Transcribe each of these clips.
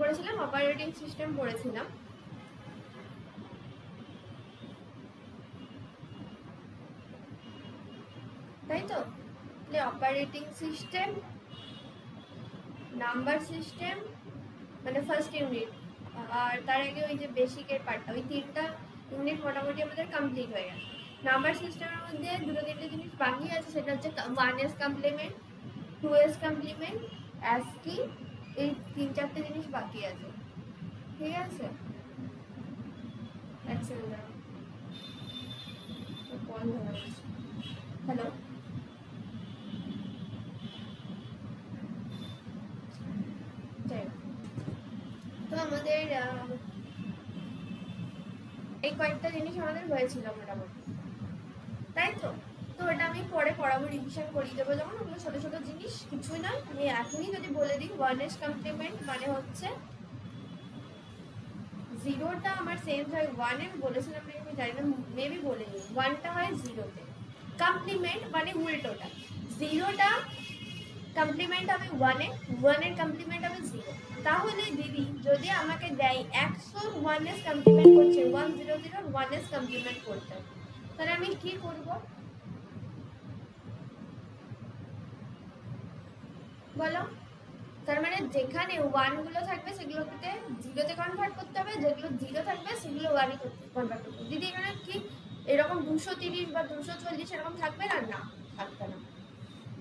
পড়েছিলাম? Operating system পড়েছিলাম। তাই তো? অপারেটিং সিস্টেম, নাম্বার সিস্টেম মানে ফার্স্ট ইউনিট, আর তার আগে ওই যে বেসিকের পার্টটা, ওই 3টা ইউনিট মোটামুটি আমাদের কমপ্লিট হয়ে গেছে। নাম্বার সিস্টেমের মধ্যে 2-3টে জিনিস বাকি আছে, সেটা হচ্ছে 1s complement, 2s complement, ASCII, এই 3-4টে জিনিস বাকি আছে। ঠিক আছে, হ্যালো, তো আমাদের এই কয়েকটা জিনিস আমাদের হয়েছিল মোটামুটি, তাই তো? তো এটা আমি পরে পড়াবো, রিভিশন করিয়ে দেবো যখন, ওগুলো ছোটো ছোটো জিনিস, কিছুই নয়। আমি এখনই যদি বলে দিই, 1s কমপ্লিমেন্ট মানে হচ্ছে 0টা আমার চেঞ্জ হয় 1-এ, বলেছিলাম নাকি আমি জানি না, মেবি বলিনি, 1টা হয় 0-তে। কমপ্লিমেন্ট মানে উল্টোটা, 0টা কমপ্লিমেন্ট হবে 1-এ, 1-এর কমপ্লিমেন্ট হবে 0। তাহলে দিদি যদি আমাকে দেয় 100 1s কমপ্লিমেন্ট করছে, 100 1s কমপ্লিমেন্ট করতে, তাহলে আমি কি করব বলো? তার মানে যেখানে 1 গুলো থাকবে সেগুলোকে 0-তে কনভার্ট করতে হবে, যেগুলো 0 থাকবে সেগুলো 1-এ কনভার্ট করতে হবে। দিদি এখানে কি এরকম 230 বা 240 এরকম থাকবে না? না, থাকবে না।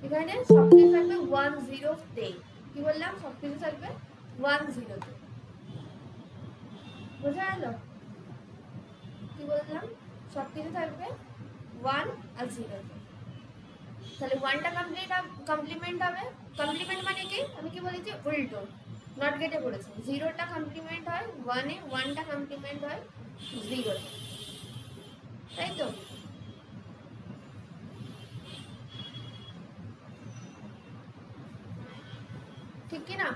এখানে সবকিছু থাকবে 10-তে। কি বললাম? সবকিছু থাকবে 10-তে। বোঝা গেল কি বললাম? সবকিছু থাকবে 1 আর 0-তে। তাহলে 1টা কমপ্লিমেন্ট হবে। কমপ্লিমেন্ট মানে কি? আমি কি বলেছি? উল্টো, নট গেটে বলেছি। 0টা কমপ্লিমেন্ট হয় 1-এ, 1টা কমপ্লিমেন্ট হয় 0-তে, তাই তো? ঠিক কি না?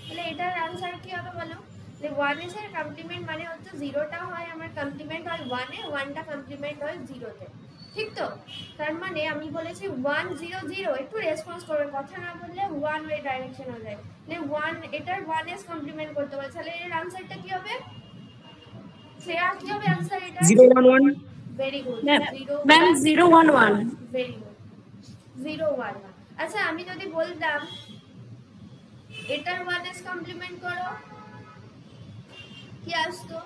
তাহলে এটার আনসার কি হবে বলো? যে 1s এর কমপ্লিমেন্ট মানে হচ্ছে 0টা হয় আমার কমপ্লিমেন্ট হয় 1-এ, 1টা কমপ্লিমেন্ট হয় 0-তে। ঠিক তো? তার মানে আমি বলেছি 1-0-0, একটু রেসপন্স করবে, কথা না বললে 1 ওয়ে ডাইরেকশন হয়ে যায়। মানে 1, এটার 1s কমপ্লিমেন্ট করতে বলে, তাহলে এর আনসারটা কি হবে? শ্রেয়া কি হবে আনসার এটা? 0-1-1। Very good, ma'am 0-1-1। Very good, 0-1-1। আচ্ছা, আমি যদি বলতাম এটার 1s কমপ্লিমেন্ট করো, কি আসতো?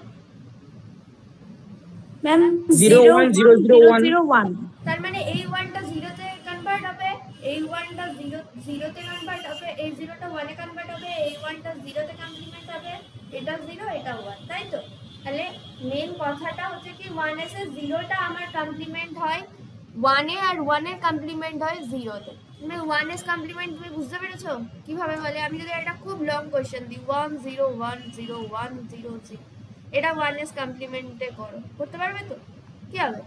ম্যাম 0-1-0-0-1। তার মানে এই 1টা 0-তে কনভার্ট হবে, এই 1টা 0-তে কনভার্ট হবে, এই 0টা 1-এ কনভার্ট হবে, এই 1টা 0-তে কমপ্লিমেন্ট হবে, এটা 0 এটা 1, তাই তো? তাহলে মেন কথাটা হচ্ছে কি 1s এর 0টা আমার কমপ্লিমেন্ট হয় 1-এ, আর 1-এর কমপ্লিমেন্ট হয় 0-তে। মানে 1s কমপ্লিমেন্ট তুমি বুঝতে পেরেছো কিভাবে বলে? আমি যদি একটা খুব লং কোশ্চেন দিই 1-0-1-0-1-0-0, এটা 1s কমপ্লিমেন্টে করো, করতে পারবে তো? কি হবে?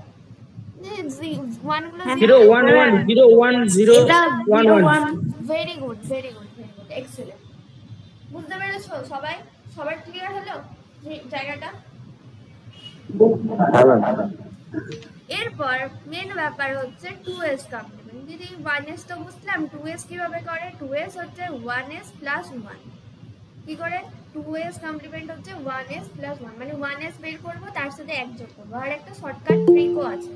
0-1-0-1-0-1-1। Very good, very good, very good, excellent. বুঝতে পেরেছো সবাই? সবার ক্লিয়ার হলো জায়গাটা? এরপর মেন ব্যাপার হচ্ছে 2s কমপ্লিমেন্ট। দিদি 1s তো বুঝলাম, 2s কিভাবে করে? 2s হচ্ছে 1s প্লাস 1। কি করে? 2s কমপ্লিমেন্ট হচ্ছে 1s প্লাস 1, মানে 1s বের করবো, তার সাথে 1 যোগ করবো। আর একটা শর্টকাট ট্রিকও আছে,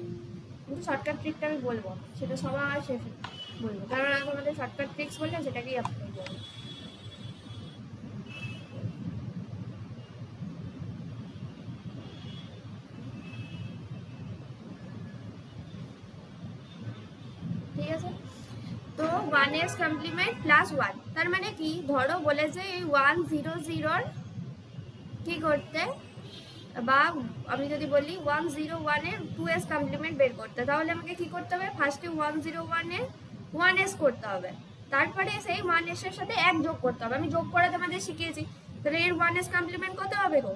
কিন্তু শর্টকাট ট্রিকটা আমি বলবো, সেটা সবার শেষে বলবো, কারণ এখন আমাদের শর্টকাট ট্রিক্স বললে সেটাকেই অ্যাপ্লাই করবো। ঠিক আছে, তো 1s কমপ্লিমেন্ট প্লাস 1, তার মানে কি? ধরো বলেছে এই 1-0-0 কি করতে, বা আমি যদি বলি 1-0-1-এর 2s কমপ্লিমেন্ট বের করতে, তাহলে আমাকে কি করতে হবে? ফার্স্টে 1-0-1-এর 1s করতে হবে, তারপরে সেই 1s এর সাথে 1 যোগ করতে হবে। আমি যোগ করে তোমাদের শিখিয়েছি। তাহলে এর 1s কমপ্লিমেন্ট কত হবে গো?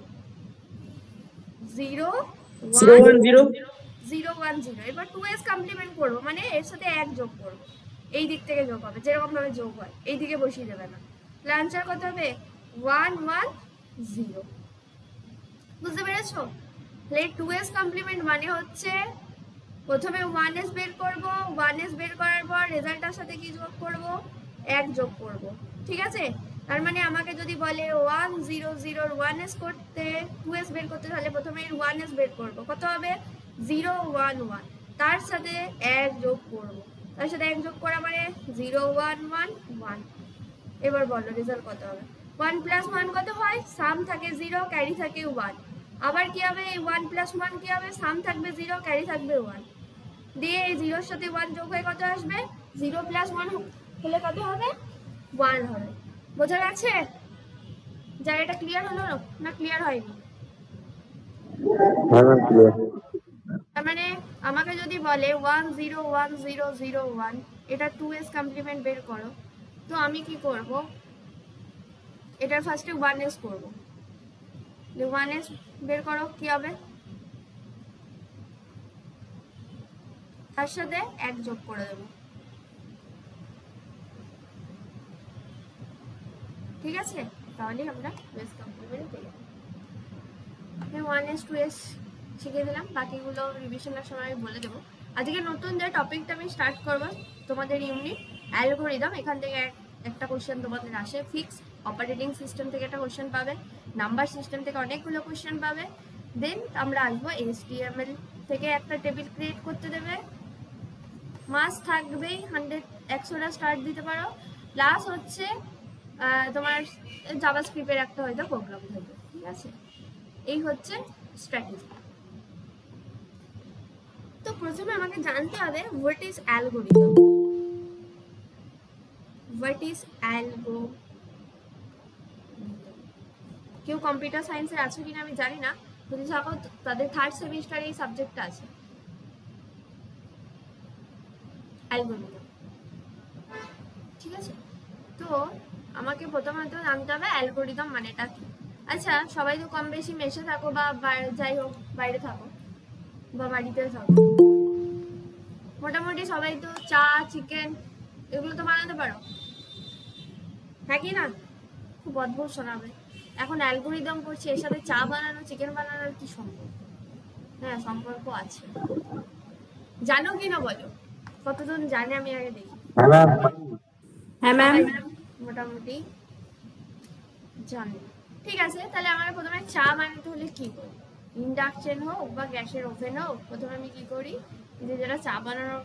0-1-0-1-0। এবার 2s কমপ্লিমেন্ট করবো, মানে এর সাথে 1 যোগ করবো, এই দিক থেকে যোগ হবে, যেরকম ভাবে যোগ হয় এই দিকে বসিয়ে দেবে না। তাহলে আনসার কত হবে? 1-1-0। বুঝতে পেরেছো? তাহলে 2s কমপ্লিমেন্ট মানে হচ্ছে প্রথমে 1s বের করব, 1s বের করার পর রেজাল্টটার সাথে কি যোগ করব? 1 যোগ করব। ঠিক আছে? তার মানে আমাকে যদি বলে 1 0 0 1s করতে 2s বের করতে, তাহলে প্রথমে 1s বের করব। কত হবে? 0 1 1, তার সাথে 1 যোগ করব, তার সাথে 1 যোগ করা মানে 0 1 1 1। এবার বলো রেজাল্ট কত হবে? 1 প্লাস 1 কত হয়? সাম থাকে 0, ক্যারি থাকে 1। আবার কি হবে? 1 প্লাস 1 কি হবে? সাম থাকবে 0, ক্যারি থাকবে 1, দিয়ে এই 0 এর সাথে 1 যোগ হয়ে কত আসবে? 0 প্লাস 1 হলে কত হবে? 1 হবে। বোঝা গেছে? জায়গাটা ক্লিয়ার হলো না ক্লিয়ার হয়নি? হ্যাঁ ম্যাম ক্লিয়ার। তার মানে আমাকে যদি বলে 1 0 1 0 0 1, এটা 2s কমপ্লিমেন্ট বের করো, তো আমি কি করব? এটার ফার্স্টে 1s করব। 1s বের করো, কি হবে? তার সাথে 1 যোগ করে দেব, ঠিক আছে? তাহলেই আমরা 2s কমপ্লিমেন্ট পেয়ে যাবো। 1s 2s শিখে দিলাম, বাকিগুলো রিভিশনের সময় আমি বলে দেবো। আজকে নতুন যে টপিকটা আমি স্টার্ট করবো তোমাদের ইউনিট অ্যালগরিদম, এখান থেকে একটা কোশ্চেন তোমাদের আসে ফিক্স। অপারেটিং সিস্টেম থেকে একটা কোশ্চেন পাবে, নাম্বার সিস্টেম থেকে অনেকগুলো কোশ্চেন পাবে। দেন আমরা আসবো HTML থেকে একটা টেবিল ক্রিয়েট করতে দেবে, মাস থাকবেই 100টা স্টার্ট দিতে পারো, প্লাস হচ্ছে তোমার জাভাস্ক্রিপ্টের একটা হয়তো প্রোগ্রাম থাকবে, ঠিক আছে? এই হচ্ছে স্ট্র্যাটেজি। তো প্রথমে আমাকে জানতে হবে what is algorithm. What is algorithm? কেউ কম্পিউটার সায়েন্সের আছে কিনা আমি জানি না, যদি থাকো তাদের 3rd সেমিস্টারে এই সাবজেক্টটা আছে, অ্যালগরিদম, ঠিক আছে? তো আমাকে প্রথমত জানতে হবে অ্যালগরিদম মানেটা কি। আচ্ছা, সবাই তো কম বেশি মেশে থাকো বা যাই হোক বাইরে থাকো বা বাড়িতে থাকো, মোটামুটি সবাই তো চা চিকেন এগুলো তো বানাতে পারো, হ্যাঁ কি না? খুব অদ্ভুত শোনাবে। এখন অ্যালগরিদম করছি, এর সাথে চা বানানো চিকেন বানানোর কি সম্পর্ক? হ্যাঁ সম্পর্ক আছে, জানো কি না বলো? কতজন জানে আমি আগে দেখি। হ্যাঁ ম্যাম। মোটামুটি জানি, ঠিক আছে? তাহলে আমার প্রথমে চা বানাতে হলে কি করি? ইন্ডাকশন হোক বা গ্যাসের ওভেন হোক, প্রথমে আমি কি করি, যে যেটা চা বানানোর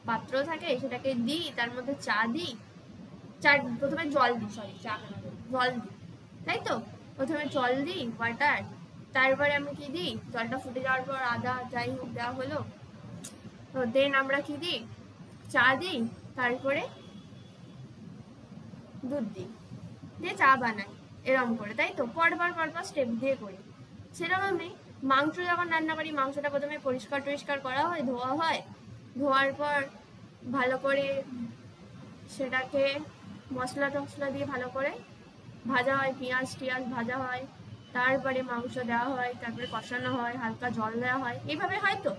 পাত্র থাকে সেটাকে দিই, তার মধ্যে চা দিই, প্রথমে জল দিই, চা বানাবো জল দিই, তাই তো? প্রথমে জল দিই ওয়াটার, তারপরে আমি কি দিই, জলটা ফুটে যাওয়ার পর আদা যাই হোক দেওয়া হলো, তো দেন আমরা কি দিই, চা দিই, তারপরে দুধ দিই, দিয়ে চা বানাই, এরকম করে, তাই তো? পরপর স্টেপ দিয়ে করি। সেরকম আমি মাংস যখন রান্না করি, মাংসটা প্রথমে পরিষ্কার করা হয়, ধোয়া হয়, ধোয়ার পর ভালো করে সেটাকে মশলা টশলা দিয়ে ভালো করে ভাজা হয়, পেঁয়াজ টিয়াজ ভাজা হয়, তারপরে মাংস দেওয়া হয়, তারপরে কষানো হয়, হালকা জল দেওয়া হয়, এইভাবে হয় তো?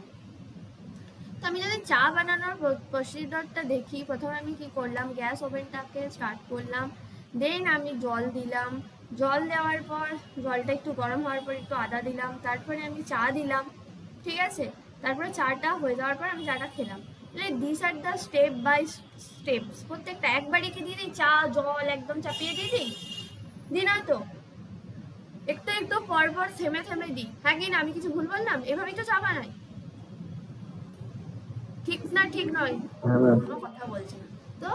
তো আমি যদি চা বানানোর প্রসিডিওরটা দেখি, প্রথমে আমি কি করলাম, গ্যাস ওভেনটাকে স্টার্ট করলাম, দেন আমি জল দিলাম, জল দেওয়ার পর জলটা একটু গরম হওয়ার পর একটু আদা দিলাম, তারপরে আমি চা দিলাম, ঠিক আছে? তারপরে চাটা হয়ে যাওয়ার পর আমি চাটা খেলাম। This are the step by steps. প্রত্যেকটা একবারে কি দিয়ে দিই, চা জল একদম চাপিয়ে দিয়ে দিই না তো, একটু পরপর থেমে দিই, হ্যাঁ কি না? আমি কিছু ভুল বললাম? এভাবেই তো চা বানাই, ঠিক না? ঠিক নয়? কোনো কথা বলছি না তো।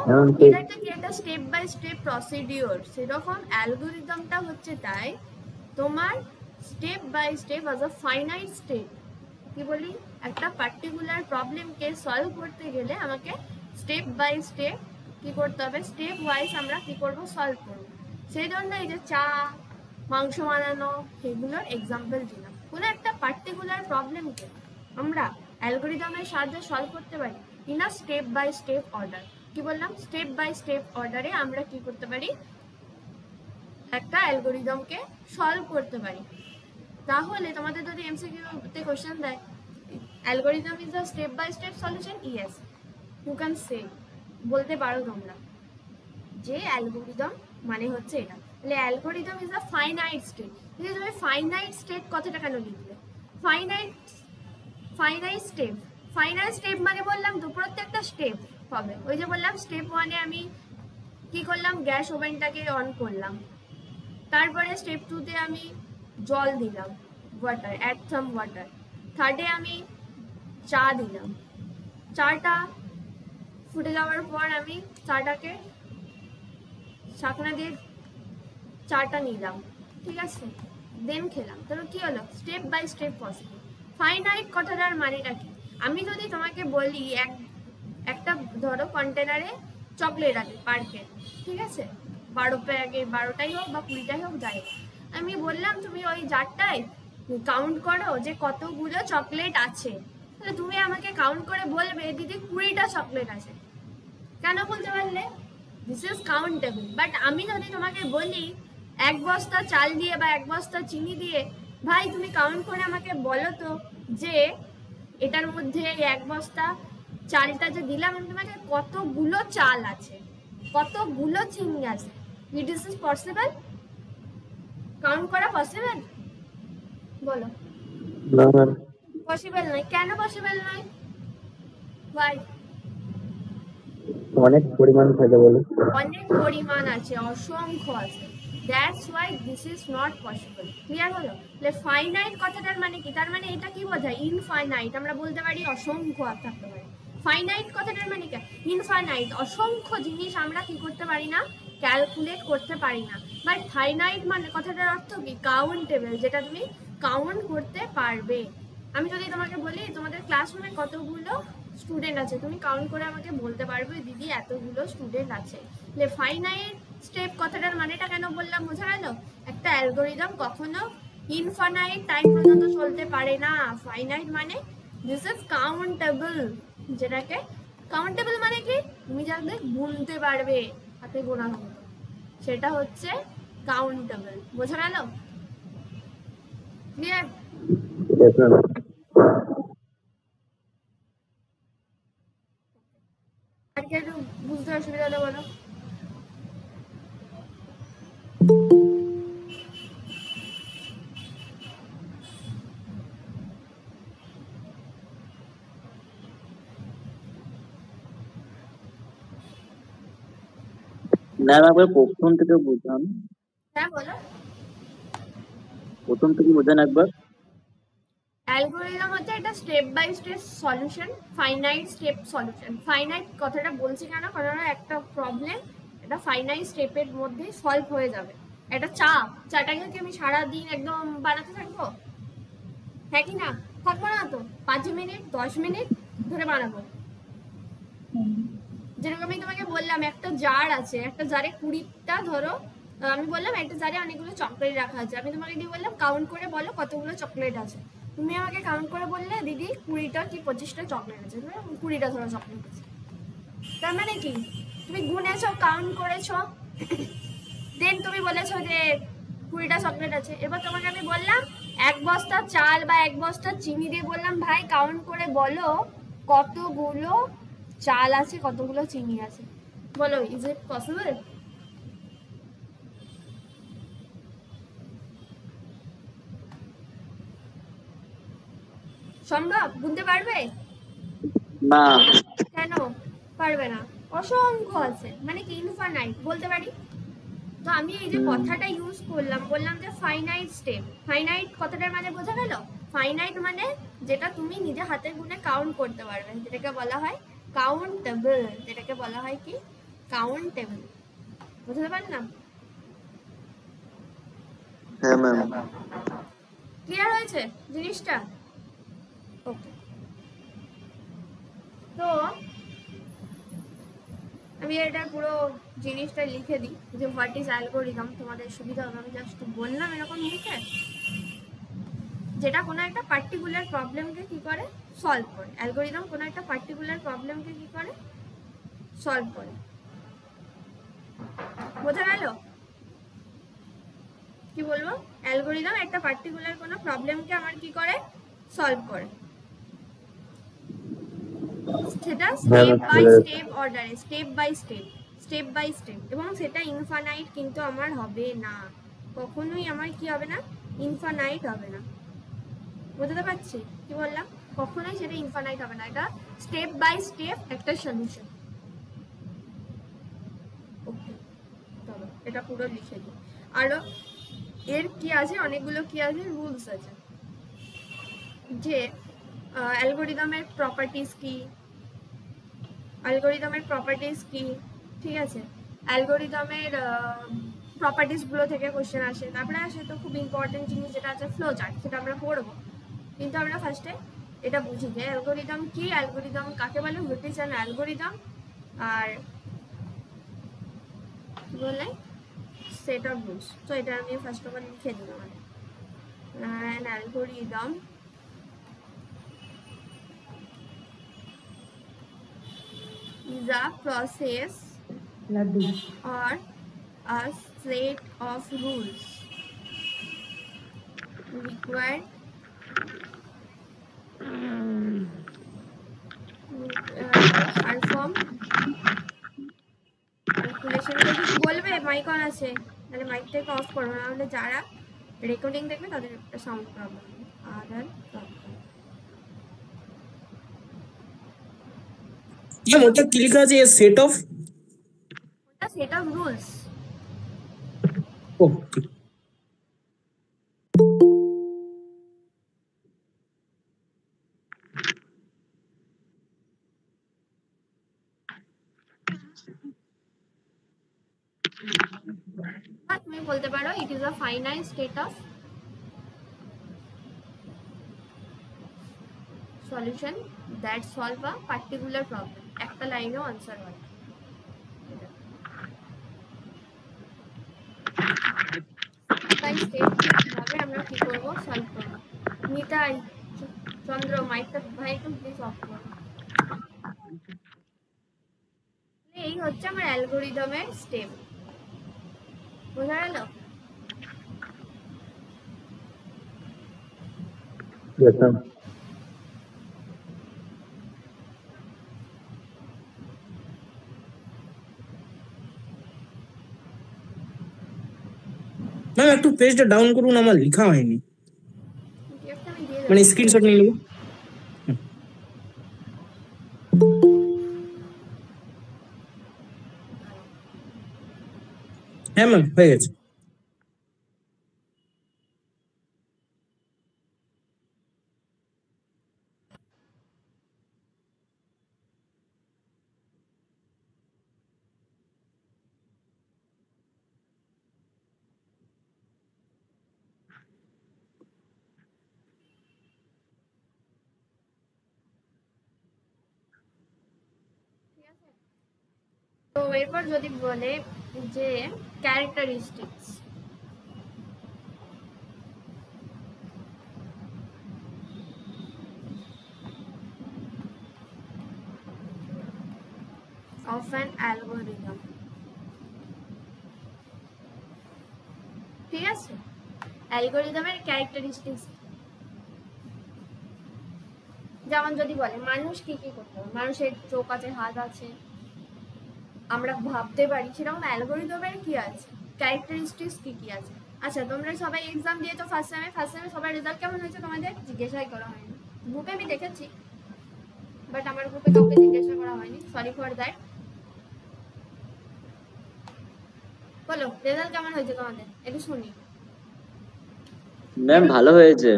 এটা কি একটা স্টেপ বাই স্টেপ প্রসিডিওর, সেরকম অ্যালগরিদমটা হচ্ছে তাই তোমার step by step as a finite step. কি বলি, একটা পার্টিকুলার প্রবলেমকে সলভ করতে গেলে আমাকে স্টেপ বাই স্টেপ কি করতে হবে, স্টেপ ওয়াইজ আমরা কি করব, সলভ করব। সেই জন্য এই যে চা মাংস বানানো এগুলোর এক্সাম্পল দিলাম। কোনো একটা পার্টিকুলার প্রবলেমকে আমরা অ্যালগরিদমের সাহায্যে সলভ করতে পারি in a step by step order. কি বললাম? স্টেপ বাই স্টেপ অর্ডারে আমরা কি করতে পারি, একটা অ্যালগরিদমকে সলভ করতে পারি। তাহলে তোমাদের যদি এমসিকিউতে কোশ্চেন দেয় algorithm is a step by step solution, yes you can say, বলতে পারো তোমরা যে অ্যালগরিদম মানে হচ্ছে এটা। তাহলে algorithm is a finite state. কিন্তু তুমি ফাইনাইট স্টেট কথাটা কেন লিখলে? ফাইনাইট স্টেপ মানে বললাম তো প্রত্যেকটা স্টেপ হবে। ওই যে বললাম স্টেপ 1-এ আমি কি করলাম, গ্যাস ওভেনটাকে অন করলাম, তারপরে স্টেপ 2-তে আমি জল দিলাম, ওয়াটার, অ্যাড সাম ওয়াটার। 3-এ আমি চা দিলাম, চাটা ফুটে যাওয়ার পর আমি চাটাকে শাকনা দিয়ে চাটা নিলাম, ঠিক আছে, দেন খেলাম। তাহলে কি হলো, step by step possible. Finite কথাটার মানেটা কি, আমি যদি তোমাকে বলি একটা ধরো কন্টেনারে চকলেট আছে পার প্যাকেট, ঠিক আছে, 12 প্যাকেট, 12টাই হোক বা 20টাই হোক, যাই হোক, আমি বললাম তুমি ওই জারটায় কাউন্ট করো যে কতগুলো চকলেট আছে, তাহলে তুমি আমাকে কাউন্ট করে বলবে দিদি 20টা চকলেট আছে। কেন বলতে পারলে, দিস ইজ কাউন্টেবল। বাট আমি যদি তোমাকে বলি 1 বস্তা চাল দিয়ে বা 1 বস্তা চিনি দিয়ে, ভাই তুমি কাউন্ট করে আমাকে বলো তো যে এটার মধ্যে 1 বস্তা চালটা যে দিলাম আমি তোমাকে কতগুলো চাল আছে, কতগুলো চিনি আছে, ইট ইজ পসিবল? কাউন্ট করা পসিবল? বলো। না ম্যাম। পসিবল নয়। কেন পসিবল নয়? ভাই অনেক পরিমাণ থাকে বলে। অনেক পরিমাণ আছে, অসংখ্য আছে, that's why this is not possible. Clear হলো? ফাইনাইট কথাটার মানে কি, তার মানে এটা কি বোঝায়, ইনফাইনাইট। আমরা বলতে পারি অসংখ্য থাকতে পারে। ফাইনাইট কথাটার মানে কি, ইনফাইনাইট, অসংখ্য জিনিস আমরা কি করতে পারি না, ক্যালকুলেট করতে পারি না। বাট ফাইনাইট মানে কথাটার অর্থ কি, কাউন্টেবল, যেটা তুমি কাউন্ট করতে পারবে। আমি যদি তোমাকে বলি তোমাদের ক্লাসরুমে কতগুলো স্টুডেন্ট আছে, তুমি কাউন্ট করে আমাকে বলতে পারবে দিদি এতগুলো স্টুডেন্ট আছে। ফাইনাইট স্টেপ কথাটার মানেটা কেন বললাম, বোঝা গেল? একটা অ্যালগোরিদম কখনো ইনফাইনাইট টাইম পর্যন্ত চলতে পারে না। ফাইনাইট মানে দিস ইজ কাউন্টেবল, যেটাকে কাউন্টেবল মানে কি, তুমি যাদের গুনতে পারবে, হাতে গোনার মতো, সেটা হচ্ছে কাউন্টেবল। বোঝা গেল? ক্লিয়ার? Yes, ma'am. আর কি একটু বুঝতে অসুবিধা হলে বলো। ম্যাম একবার প্রথম থেকে বুঝান। হ্যাঁ বলো। প্রথম থেকে বুঝান একবার। অ্যালগোরিদম হচ্ছে একটা step by step solution, finite step solution. Finite কথাটা বলছি কেন, কারণ একটা প্রবলেম এটা ফাইনাইট স্টেপের মধ্যে সলভ হয়ে যাবে। একটা চাটাকে কি আমি সারাদিন একদম বানাতে থাকবো? হ্যাঁ কি না? থাকবো না তো, 5 মিনিট 10 মিনিট ধরে বানাবো। যেরকম আমি তোমাকে বললাম একটা জার আছে, একটা জারে 20টা ধরো, আমি বললাম একটা জারে অনেকগুলো চকলেট রাখা আছে, আমি তোমাকে দিয়ে বললাম কাউন্ট করে বলো কতগুলো চকলেট আছে। তুমি আমাকে কাউন্ট করে বললে দিদি 20টা কি 25টা চকলেট আছে, 20টা ধরো চকলেট আছে। তার মানে কি, তুমি গুনেছো, কাউন্ট করেছো, দেন তুমি বলেছো যে 20টা চকলেট আছে। এবার তোমাকে আমি বললাম 1 বস্তা চাল বা 1 বস্তা চিনি দিয়ে বললাম ভাই কাউন্ট করে বলো কতগুলো চাল আছে, কতগুলো চিনি আছে। বলো, ইজ ইট পসিবল? সম্ভব? বুঝতে পারবে? না। কেন পারবে না? অসংখ্য আছে, মানে কি ইনফাইনাইট বলতে পারি। তো আমি এই যে কথাটা ইউজ করলাম, বললাম যে ফাইনাইট স্টেপ। ফাইনাইট কথাটার মানে বোঝা গেল? ফাইনাইট মানে যেটা তুমি নিজে হাতে গুনে কাউন্ট করতে পারবে, যেটাকে বলা হয় কাউন্টেবল। যেটাকে বলা হয় কি, কাউন্টেবল। বুঝতে পারলাম? হ্যাঁ ম্যাম। ক্লিয়ার হয়েছে জিনিসটা? ওকে। তো আমি এটা পুরো জিনিসটা লিখে দিই যে হোয়াট ইজ অ্যালগোরিদম, তোমাদের সুবিধা হবে। আমি জাস্ট বললাম এরকম লিখে, যেটা কোনো একটা পার্টিকুলার প্রবলেমকে কি করে, সলভ করে। অ্যালগোরিদম কোনো একটা পার্টিকুলার প্রবলেমকে কি করে, সলভ করে। বোঝা গেল? কি বলবো, অ্যালগোরিদম একটা পার্টিকুলার কোনো প্রবলেমকে আমার কি করে, সলভ করে। সেটা স্টেপ বাই স্টেপ অর্ডারে, স্টেপ বাই স্টেপ, এবং সেটা ইনফাইনাইট কিন্তু আমার হবে না, কখনোই আমার কি হবে না, ইনফাইনাইট হবে না। বুঝতে পারছি কি বললাম? কখনোই সেটা ইনফাইনাইট হবে না, এটা স্টেপ বাই স্টেপ একটা সলিউশন। ওকে। এটা পুরো লিখে দিই। আরো এর কি আছে, অনেকগুলো কি আছে, রুলস আছে, যে অ্যালগোরিদমের প্রপার্টিস কি, ঠিক আছে, অ্যালগোরিদমের প্রপার্টিসগুলো থেকে কোশ্চেন আসে। তারপরে আসে তো খুব ইম্পর্টেন্ট জিনিস যেটা আছে ফ্লো চার্ট, সেটা আমরা পড়বো। কিন্তু আমরা ফার্স্টে এটা বুঝি যে অ্যালগোরিদম কি, অ্যালগোরিদম কাকে বলে, হোয়াট ইজ অ্যান অ্যালগোরিদম, আর কি বলে সেট অফ রুলস। তো এটা আমি ফার্স্ট অফ অল লিখে দিলাম। An algorithm is a process or a set of rules required perform calculation। কিছু বলবে? মাইক অন আছে, তাহলে মাইকটাকে অফ করো, নাহলে যারা রেকর্ডিং দেখবে তাদের একটা সাউন্ড প্রবলেম। আদার ওটা কি লেখা আছে? Set of rules. ওকে, তুমি বলতে পারো it is a finite state of solution that solve a particular problem. একটা লাইনেও আনসার হয়। আমরা কি করবো, সলভ করবো। নিতাই, চন্দ্র, মাইকটা ভাই একটু প্লিজ অফ করো। এই হচ্ছে আমার অ্যালগোরিদমের স্টেপ, বোঝা গেল? ম্যাম একটু পেজটা ডাউন করুন, আমার লেখা হয়নি, মানে স্ক্রিনশট নিয়ে নেবো। হ্যাঁ ম্যাম হয়ে গেছে। তো এরপর যদি বলে যে ক্যারেক্টারিস্টিক্স of an algorithm, ঠিক আছে, অ্যালগোরিদমের ক্যারেক্টারিস্টিক্স। যেমন যদি বলে মানুষ কি কি করতে হবে, মানুষের চোখ আছে, হাত আছে, আমরা ভাবতে পারি, সেরকম অ্যালগোরিদমের কি আছে, ক্যারেক্টারিস্টিক্স কি কি আছে। আচ্ছা, তোমরা সবাই এক্সাম দিয়েছো ফার্স্ট সেমে সবার রেজাল্ট কেমন হয়েছে তোমাদের জিজ্ঞাসাই করা হয়নি। গ্রুপে আমি দেখেছি, বাট আমার গ্রুপে কাউকে জিজ্ঞাসা করা হয়নি, সরি ফর দ্যাট। বলো রেজাল্ট কেমন হয়েছে তোমাদের, একটু শুনি। ম্যাম ভালো হয়েছে।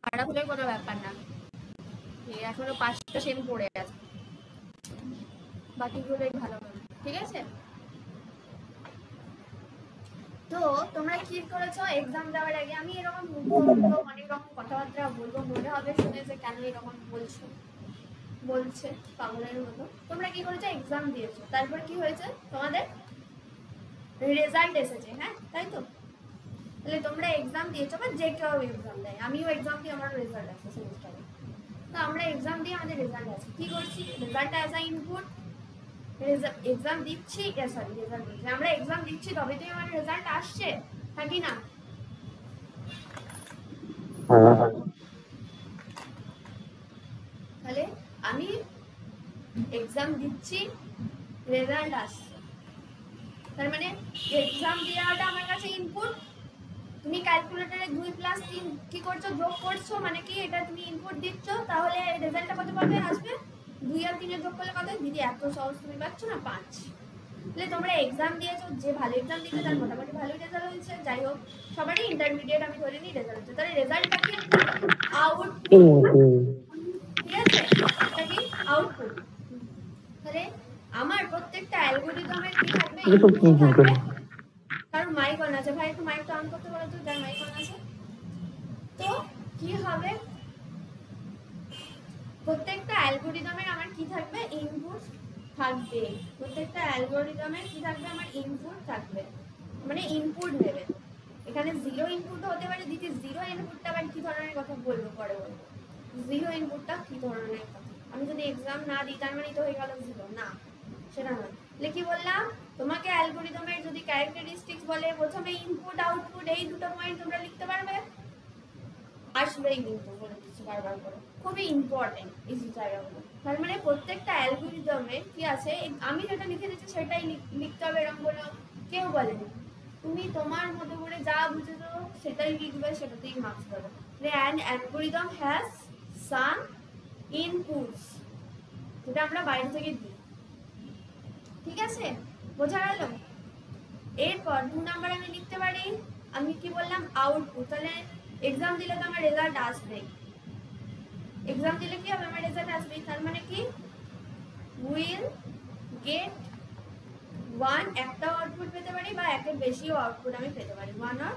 খারাপ হলে কোনো ব্যাপার না, এখনো 5টা সেম পড়ে আছে, বাকিগুলোই ভালো হবে, ঠিক আছে। তো তোমরা কি করেছো এক্সাম দেওয়ার আগে, আমি এরকম অনেক রকম কথাবার্তা বলবো, মনে হবে শুনে যে কেন এরকম বলছে পাগলের মতো। তোমরা কি করেছো, এক্সাম দিয়েছো, তারপর কি হয়েছে, তোমাদের রেজাল্ট এসেছে, হ্যাঁ তাই তো। তাহলে তোমরা এক্সাম দিয়েছো, বা যে কেউ এক্সাম দেয়, আমিও এক্সাম দিয়ে আমার রেজাল্ট আছে সেমিস্টারে। তো আমরা এক্সাম দিয়ে আমাদের রেজাল্ট আছে, কি করছি, রেজাল্টটা অ্যাজ আ ইনপুট, এক্সাম দিচ্ছি, আমরা এক্সাম দিচ্ছি তবে তো আমার রেজাল্ট আসছে, নাকি না? তাহলে আমি এক্সাম দিচ্ছি, রেজাল্ট আসছে, তার মানে এক্সাম দেওয়াটা আমার কাছে ইনপুট। তুমি ক্যালকুলেটরে 2 + 3 কি করছো, যোগ করছো, মানে কি এটা তুমি ইনপুট দিচ্ছ, তাহলে রেজাল্টটা কত পাবে, আসবে 2 আর 3 এর যোগ করলে কত, দিদি এত সহজ তুমি পাচ্ছ না, 5। তাহলে তোমরা এক্সাম দিয়েছো, যে ভালো এক্সাম দিয়েছে তার মোটামুটি ভালোই রেজাল্ট হয়েছে, যাই হোক সবারই ইন্টারমিডিয়েট আমি ধরে নিই রেজাল্ট হচ্ছে, তাহলে রেজাল্টটা কি একটা আউটপুট, ঠিক আছে, এটা কি আউটপুট। তাহলে আমার প্রত্যেকটা অ্যালগরিদমের কি থাকবে, ইনপুট থাকবে। কারণ মাইক অন আছে, ভাই একটু মাইকটা অন করতে বলো তো, যার মাইক অন আছে। তো কি হবে, প্রত্যেকটা অ্যালগরিদমের আমার কি থাকবে, ইনপুট থাকবে। প্রত্যেকটা অ্যালগরিদমের কি থাকবে, আমার ইনপুট থাকবে, মানে ইনপুট নেবে। এখানে জিরো ইনপুটও হতে পারে, দিদি জিরো ইনপুটটা আবার কি ধরনের কথা বলবো, পরে বলবো জিরো ইনপুটটা কি ধরনের কথা। আমি যদি এক্সাম না দিই তার মানে তো হয়ে গেল জিরো, না সেটা নয়। তাহলে কি বললাম, তোমাকে অ্যালগরিদমের যদি ক্যারেক্টারিস্টিক্স বলে, প্রথমে ইনপুট আউটপুট এই দুটো পয়েন্ট তোমরা লিখতে পারবে, আসবেই কিন্তু বলে দিচ্ছি বারবার করে, খুবই ইম্পর্টেন্ট এই জায়গাগুলো। তার মানে প্রত্যেকটা অ্যালগরিদমে কি আছে, আমি যেটা লিখে দিচ্ছি সেটাই লিখতে হবে এরকম বলে কেউ বলেনি। তুমি তোমার মতো করে যা বুঝেছো সেটাই লিখবে, সেটাতেই মার্কস পাবে। An algorithm has some inputs, যেটা আমরা বাইরে থেকে দিই, ঠিক আছে, বোঝা গেল। এরপর 2 নাম্বার আমি লিখতে পারি, আমি কি বললাম, আউটপুট। তাহলে এক্সাম দিলে তো আমার রেজাল্ট আসবে, এক্সাম দিলে কি হবে, আমার রেজাল্ট আসবে। তার মানে কি, উইল গেট 1, একটা আউটপুট পেতে পারি, বা একের বেশিও আউটপুট আমি পেতে পারি, 1 or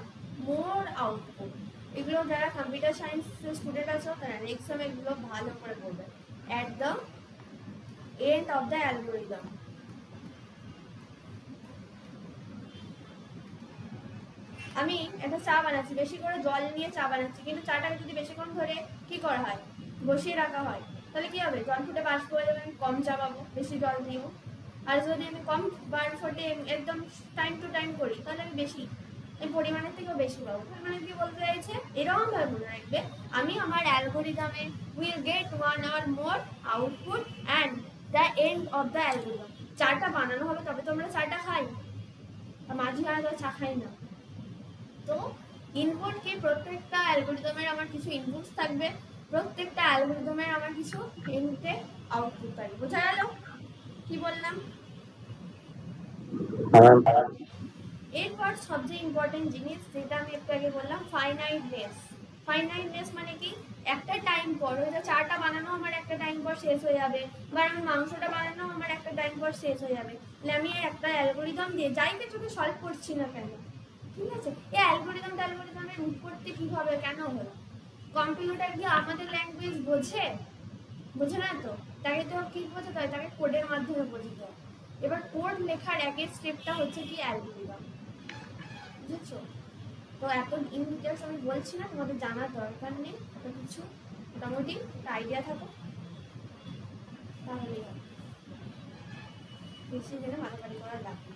more আউটপুট। এগুলো যারা কম্পিউটার সায়েন্স স্টুডেন্ট আছো তারা নেক্সট টাইম এগুলো ভালো করে পড়বে। At the end of the algorithm, আমি একটা চা বানাচ্ছি, বেশি করে জল নিয়ে চা বানাচ্ছি, কিন্তু চাটাকে যদি বেশিক্ষণ ধরে কি করা হয়, বসিয়ে রাখা হয়, তাহলে কি হবে, জল ফুটে বাষ্প হয়ে যাবে, আমি কম চা পাবো, বেশি জল দিও। আর যদি আমি কম বার ফোটে একদম টাইম টু টাইম করি, তাহলে আমি বেশি, এই পরিমাণের থেকেও বেশি পাবো। মানে কি বলতে চাইছে, এরকম ভাবে মনে রাখবে, আমি আমার অ্যালগরিদমে will get 1 or more output and the end of the algorithm. চাটা বানানো হবে তবে তো আমরা চাটা খাই, মাঝে আর চা খাই না। তো ইনপুট কি, প্রত্যেকটা অ্যালগরিদমের আমার কিছু ইনপুটস থাকবে, প্রত্যেকটা অ্যালগরিদমের আমার কিছু ইনপুটে আউটপুট থাকবে, বোঝা গেল কি বললাম। এরপর সবচেয়ে ইম্পর্টেন্ট জিনিস যেটা আমি একটু আগে বললাম, ফাইনাইটনেস। ফাইনাইটনেস মানে কি, একটা টাইম পর, হয়তো চাটা বানানো আমার একটা টাইম পর শেষ হয়ে যাবে, বা আমি মাংসটা বানানো আমার একটা টাইম পর শেষ হয়ে যাবে। তাহলে আমি একটা অ্যালগরিদম দিয়ে যাই কিছুকে সলভ করছি না কেন, ঠিক আছে, এই অ্যালগরিদমের উৎপত্তি কিভাবে কেন হলো, কম্পিউটার কি আমাদের ল্যাঙ্গুয়েজ বোঝে, বোঝে না তো, তাকে তো কি বোঝাতে হয়, তাকে কোডের মাধ্যমে বোঝাতে হয়। এবার কোড লেখার একের স্টেপটা হচ্ছে কি অ্যালগরিদম, বুঝেছো। তো এত ইন ডিটেলস আমি বলছি না, তোমাদের জানার দরকার নেই, এত কিছু মোটামুটি একটা আইডিয়া থাকো তাহলেই হবে, বেশি জেনে মাথাপাড়ি করার লাগবে।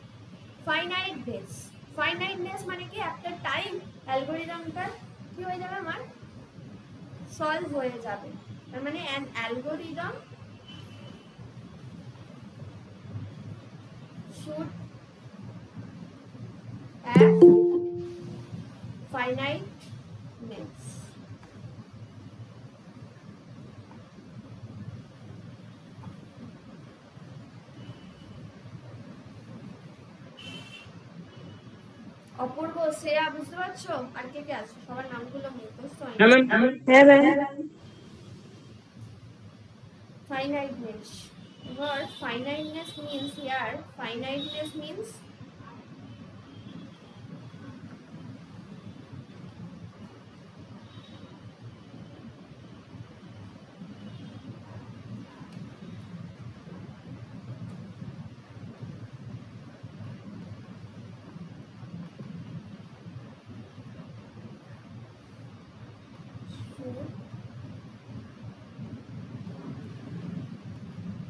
ফাইনাইটনেস, ফাইনাইটনেস মানে কি, একটা টাইম অ্যালগরিদমটা কি হয়ে যাবে, আমার সলভ হয়ে যাবে। তার মানে an algorithm should have finiteness. অপূর্ব, শ্রেয়া, বুঝতে পারছো, আর কে কে আছে, সবার নামগুলো মুখস্থ হয় না। Finiteness. Word finiteness means here, finiteness means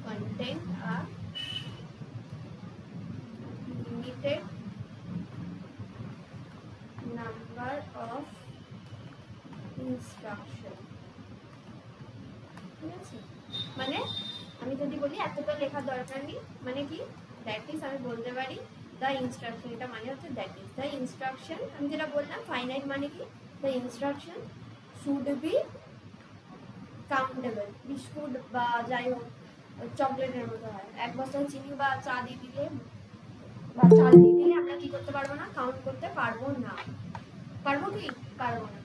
contain a limited number of instruction, ঠিক আছে, মানে আমি যদি বলি এতটা লেখার দরকার নেই, মানে কি, দ্যাট ইজ আমি বলতে পারি দ্য ইনস্ট্রাকশন, এটা মানে হচ্ছে দ্যাট ইজ দ্য ইনস্ট্রাকশন। আমি যেটা বললাম ফাইনাইট মানে কি, the instruction should be countable. Biscuit বা যাই হোক চকলেটের মতো হয়, এক বস্তা চিনি বা চা দিয়ে দিলে বা 4 দিয়ে দিলে আমরা কি করতে পারবো না, কাউন্ট করতে পারবো না। পারবো কি? পারবো না।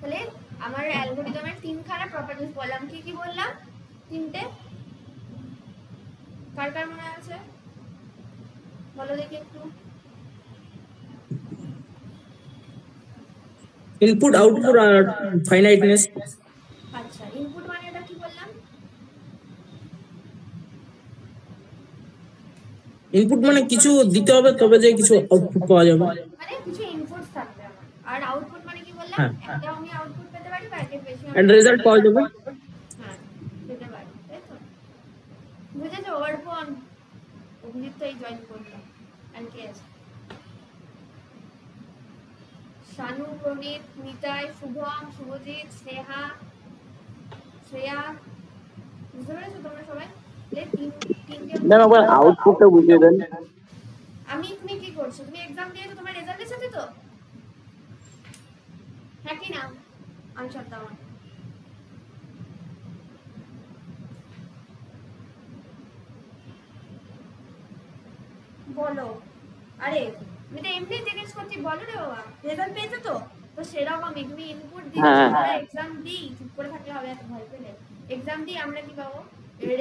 তাহলে আমার অ্যালগরিদমের তিনখানা প্রপার্টিজ বললাম, কি কি বললাম? তিনটে, কার কার মনে আছে বলো দেখি একটু। ইনপুট, আউটপুট আর ফাইনাইটনেস। আচ্ছা, ইনপুট মানে এটা কি বললাম? ইনপুট মানে কিছু দিতে হবে তবে যে কিছু আউটপুট পাওয়া যাবে, মানে কিছু ইনপুট থাকবে আমার। আর আউটপুট মানে কি বললাম? হ্যাঁ, একটা আমি আউটপুট পেতে পারি বা এর বেশি আমি এন্ড রেজাল্ট পাওয়া যাবে। হ্যাঁ পেতে পারি, তাই তো? বুঝেছো? অর্পণ, অভিজিৎ তো এই জয়েন করলাম। আর কে আছে? শানু, প্রণীত, নিতাই, শুভম, শুভজিৎ, স্নেহা, শ্রেয়া। বুঝতে পেরেছো তোমরা সবাই? তিনটে ম্যাম আবার আউটপুটটা বুঝিয়ে দেন। তুমি কি করছো? তুমি এক্সাম দিয়েছো, তোমার রেজাল্ট এসেছে তো? হ্যাঁ কি না? আনসার দাও। বলো। আরে আমি তো এমনি জিজ্ঞেস করছি, বলো রে বাবা। রেজাল্ট পেয়েছো তো? তো সেরকমই তুমি ইনপুট দিচ্ছ, আমরা এক্সাম দিই, চুপ করে থাকলে হবে এত ভয় পেলে? এক্সাম দিই আমরা কি পাবো?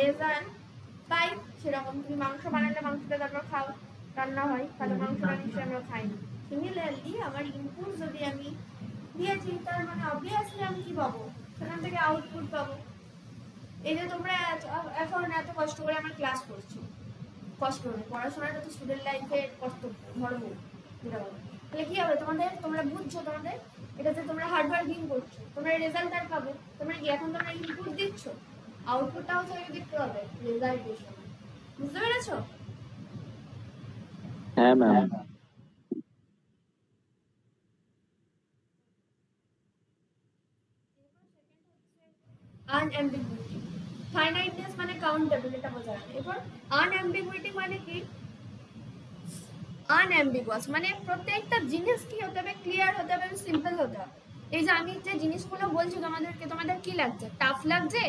রেজাল্ট পাই। সেরকম তুমি মাংস বানালে মাংসটা তারপর খাও, রান্না হয়, তাহলে মাংস বানিয়ে আমরা খাই। সিমিলারলি আমার ইনপুট যদি আমি দিয়েছি, তার মানে অবভিয়াসলি আমি কি পাবো? সেখান থেকে আউটপুট পাবো। এই যে তোমরা এখন এত কষ্ট করে আমার ক্লাস করছো, কষ্ট নেই, পড়াশোনাটা তো স্টুডেন্ট লাইফের কর্তব্য, ধর্ম, যেটা বলো। তাহলে কি হবে তোমাদের? তোমরা বুঝছো তোমাদের এটাতে তোমরা হার্ডওয়ার্কিং করছো, তোমরা রেজাল্ট আর পাবে। তোমরা কি এখন তোমরা ইনপুট দিচ্ছ, আউটপুটটাও তোমাকে দেখতে হবে রেজাল্টের সময়। বুঝতে পেরেছো? হ্যাঁ ম্যাম। আনঅ্যাম্বিগুইটি, ফাইনাইটনেস মানে কাউন্টেবল, এটা বোঝা যাবে। এরপর আনঅ্যাম্বিগুইটি মানে কি? আনঅ্যাম্বিগুয়াস মানে প্রত্যেকটা জিনিস কি হতে হবে? ক্লিয়ার হতে হবে, সিম্পল হতে হবে। এই যে আমি যে জিনিসগুলো বলছি তোমাদেরকে, তোমাদের কি লাগছে? টাফ লাগছে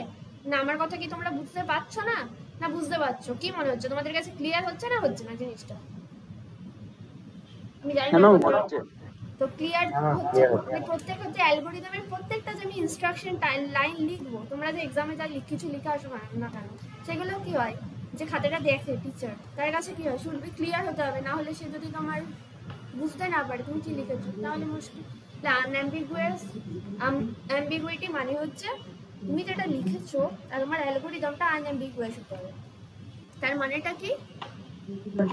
না? আমার কথা কি তোমরা বুঝতে পারছো না? না বুঝতে পারছো? কি মনে হচ্ছে তোমাদের কাছে? ক্লিয়ার হচ্ছে না হচ্ছে না জিনিসটা? আমি জানি না। তো ক্লিয়ার হচ্ছে মানে প্রত্যেকটা যে অ্যালগরিদমের প্রত্যেকটা যে আমি ইনস্ট্রাকশন লাইন লিখবো, তোমরা যে এক্সামে যা কিছু লিখে আসো না কেন, সেগুলো কি হয়? যে খাতাটা দেখে টিচার, তার কাছে কি হয়? শুড বি ক্লিয়ার হতে হবে, না হলে সে যদি তোমার বুঝতে না পারে তুমি কি লিখেছো, তাহলে মুশকিল। অ্যাম্বিগুইটি মানে হচ্ছে তুমি যেটা লিখেছো আর তোমার অ্যালগরিদমটা আনঅ্যাম্বিগুয়াস হতে হবে। তার মানেটা কি?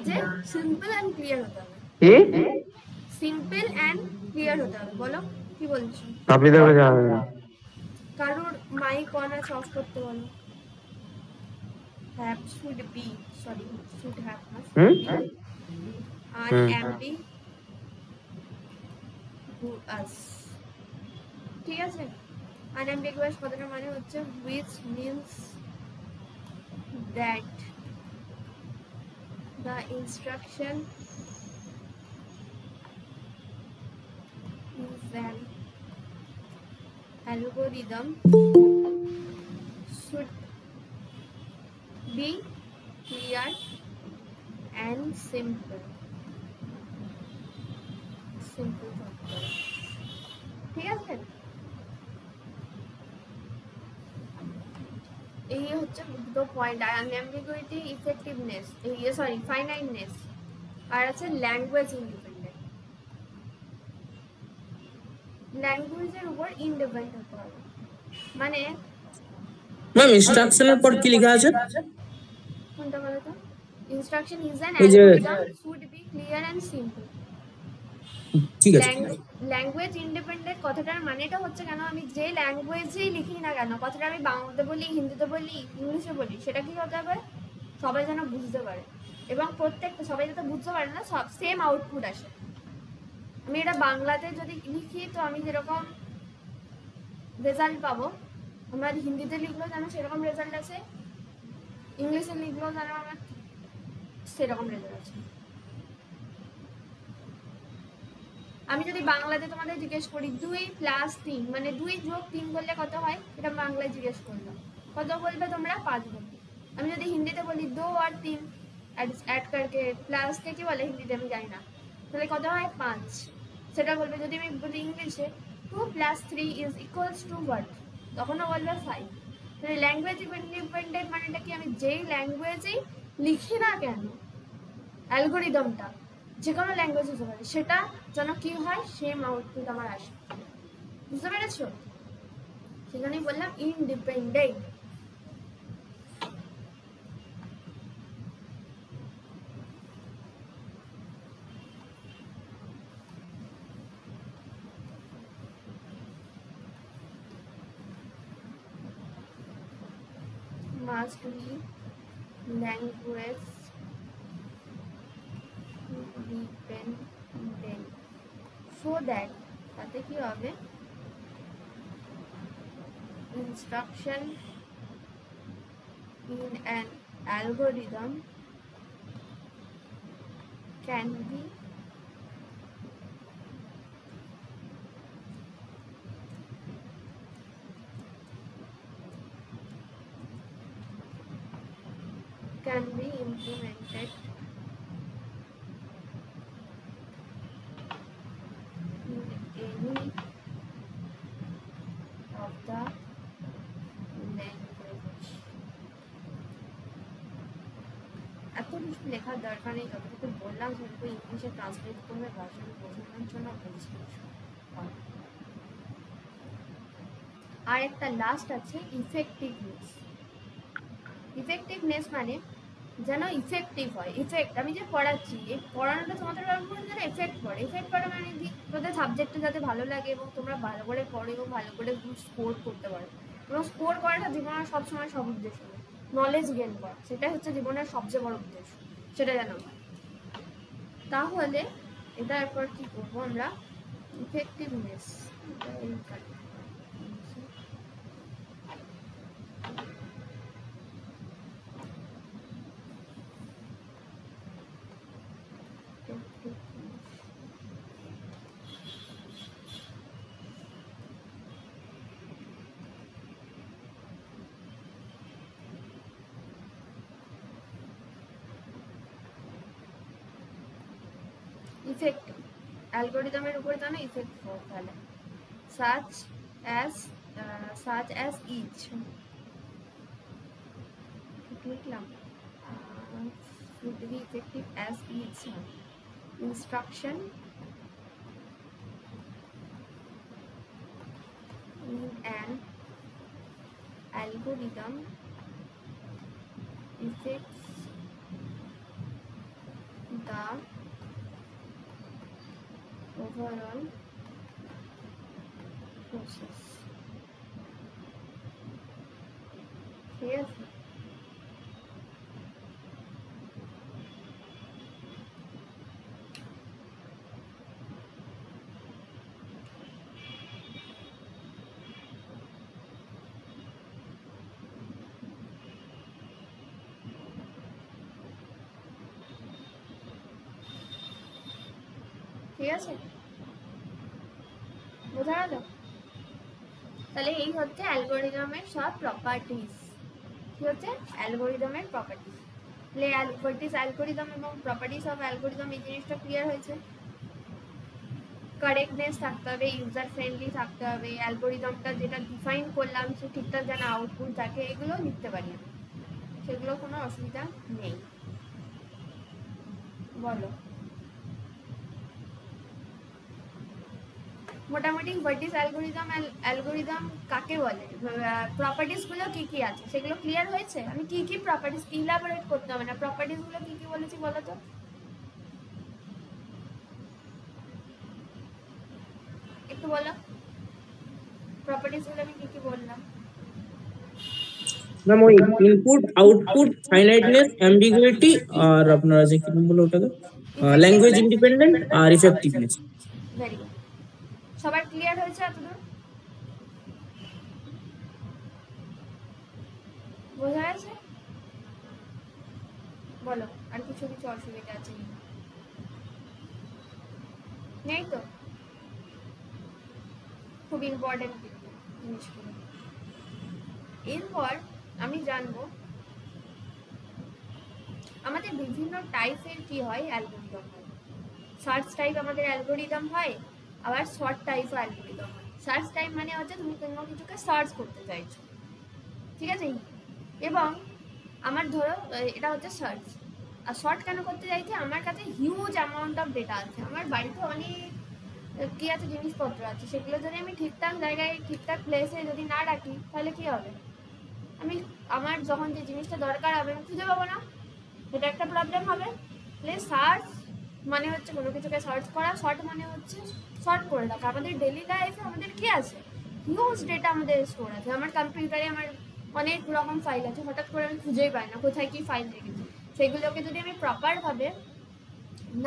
যে সিম্পল অ্যান্ড ক্লিয়ার হতে হবে। সিম্পল অ্যান্ড ক্লিয়ার হতে হবে। বলো কি বলছো? কারোর মাইক অন আছে, অফ করতে বলো। Have should be, sorry should have না, আনঅ্যাম্বিগুয়াস। ঠিক আছে? আনঅ্যাম্বিগুয়াস কথাটার মানে হচ্ছে which means that the instruction is an algorithm should be clear and simple. ঠিক আছে? এই হচ্ছে দুটো পয়েন্ট। আর অ্যাম্বিগুইটি, ইফেক্টিভনেস, সরি ফাইনাইটনেস, আর আছে ল্যাঙ্গুয়েজ ইন্ডিপেন্ডেন্ট। ল্যাঙ্গুয়েজের উপর ইন্ডিপেন্ডেন্ট হতে হবে মানে ম্যাম ইনস্ট্রাকশনের পর কি লেখা আছে? কোনটা বলো তো? Instruction is an algorithm should be clear and simple. ঠিক আছে। ল্যাঙ্গুয়েজ ইন্ডিপেন্ডেন্ট কথাটার মানেটা হচ্ছে, কেন আমি যে ল্যাঙ্গুয়েজেই লিখি না কেন, কথাটা আমি বাংলাতে বলি, হিন্দিতে বলি, ইংলিশে বলি, সেটা কি হতে হবে? সবাই যেন বুঝতে পারে, এবং প্রত্যেকটা সবাই যাতে বুঝতে পারে না, সব সেম আউটপুট আসে। আমি এটা বাংলাতে যদি লিখি তো আমি যেরকম রেজাল্ট পাবো, আমার হিন্দিতে লিখলেও যেন সেরকম রেজাল্ট আসে, ইংলিশে লিখলেও যেন আমার সেরকম রেজাল্ট আছে। আমি যদি বাংলাতে তোমাদের জিজ্ঞেস করি 2 + 3 মানে 2 + 3 করলে কত হয়, এটা বাংলায় জিজ্ঞেস করলাম, কত বলবে তোমরা? 5 বলবে। আমি যদি হিন্দিতে বলি 2 और 3 ऐड करके प्लस के কি বলে হিন্দিতে আমি জানি না, তাহলে কত হয়? 5, সেটা বলবে। যদি আমি বলি ইংলিশে 2 + 3 = what, তখনও বলবে 5। তাহলে ল্যাঙ্গুয়েজ ইন্ডিপেন্ডেন্ট মানেটা কি? আমি যেই ল্যাঙ্গুয়েজেই লিখি না কেন অ্যালগোরিদমটা, যে কোনো ল্যাঙ্গুয়েজ হতে পারে, সেটা যেন কি হয়, সেম আউটপুট আমার আসে। বুঝতে পেরেছো? সেখানেই বললাম independent. must be language independent so that তাতে কি হবে, instruction in an algorithm can be implemented in any of the language। এত কিছু লেখার দরকার নেই, যতটুকু বললাম সেটুকু ইংলিশে ট্রান্সলেট করবে, ভাষায় বোঝানোর জন্য বলছি। আর একটা লাস্ট আছে ইফেক্টিভনেস। ইফেক্টিভনেস মানে যেন ইফেক্টিভ হয়। ইফেক্ট, আমি যে পড়াচ্ছি, এই পড়ানোটা তোমাদের উপরে যেন এফেক্ট পড়ে। এফেক্ট পড়ে মানে কি, তোদের সাবজেক্টটা যাতে ভালো লাগে এবং তোমরা ভালো করে পড়ো এবং ভালো করে স্কোর করতে পারো। এবং স্কোর করাটা জীবনের সবসময় সব উদ্দেশ্য নয়, নলেজ গেইন করা, সেটাই হচ্ছে জীবনের সবচেয়ে বড় উদ্দেশ্য, সেটা যেন হয়। তাহলে এটা এরপর কি করবো আমরা, ইফেক্টিভনেস, ইফেক্টিভ অ্যালগোরিদমের উপরে তো না ইফেক্ট ফেলে, such as each, লিখলাম, should be effective as each instruction in an algorithm affects the overall process। ঠিক আছে? ঠিক আছে, বোঝা গেল? তাহলে এই হচ্ছে অ্যালগোরিদমের সব প্রপার্টিজ। কি হচ্ছে অ্যালগোরিদমের প্রপার্টিজ। তাহলে অ্যালগোরিদম এবং প্রপার্টিজ অফ অ্যালগোরিদম, এই জিনিসটা ক্লিয়ার হয়েছে। কারেক্টনেস থাকতে হবে, ইউজার ফ্রেন্ডলি থাকতে হবে, অ্যালগোরিদমটা যেটা ডিফাইন করলাম সে ঠিকঠাক যেন আউটপুট থাকে, এগুলো লিখতে পারি আমি, সেগুলো কোনো অসুবিধা নেই। বলো, মোটামুটি হোয়াট ইজ অ্যালগোরিদম কাকে বলে, প্রপার্টিস গুলো কি কি আছে সেগুলো ক্লিয়ার হয়েছে। আমি কি কি প্রপার্টিস, ইলাবোরেট করতে হবে না, প্রপার্টিস গুলো কি কি বলেছি বলো তো, একটু বলো প্রপার্টিস গুলো আমি কি কি বললাম। ম্যাম ওই ইনপুট আউটপুট ফাইনাইটনেস অ্যাম্বিগুইটি আর আপনারা যে কি বলবো ওটাকে ল্যাঙ্গুয়েজ ইন্ডিপেন্ডেন্ট আর ইফেক্টিভনেস। ভেরি গুড, সবার ক্লিয়ার হয়েছে এতদূর? বোঝা গেছে? বলো আর কিছু কিছু অসুবিধা আছে নেই তো? খুব ইম্পর্টেন্ট কিন্তু জিনিসগুলো। এরপর আমি জানবো আমাদের বিভিন্ন টাইপের কি হয় অ্যালগোরিদম হয়। সার্চ টাইপ আমাদের অ্যালগোরিদম হয়, আবার শর্ট টাইপও অ্যালগোরিদম হয়। সার্চ টাইপ মানে হচ্ছে তুমি কোনো কিছুকে সার্চ করতে চাইছো, ঠিক আছে, এবং আমার ধরো এটা হচ্ছে সার্চ। আর শর্ট কেন করতে চাইছি, আমার কাছে হিউজ অ্যামাউন্ট অফ ডেটা আছে, আমার বাড়িতে অনেক কি আছে জিনিসপত্র আছে, সেগুলো যদি আমি ঠিকঠাক জায়গায় ঠিকঠাক প্লেসে যদি না রাখি তাহলে কি হবে, আমি আমার যখন যে জিনিসটা দরকার হবে আমি খুঁজে পাবো না, এটা একটা প্রবলেম হবে। প্লেস সার্চ মানে হচ্ছে কোনো কিছুকে সার্চ করা, শর্ট মানে হচ্ছে শর্ট করে রাখা। আমাদের ডেলি লাইফে আমাদের কি আছে, হিউজ ডেটা আমাদের স্টোর আছে। আমার কম্পিউটারে আমার অনেক রকম ফাইল আছে, হঠাৎ করে আমি খুঁজেই পাই না কোথায় কি ফাইল রেখেছি। সেগুলোকে যদি আমি প্রপারভাবে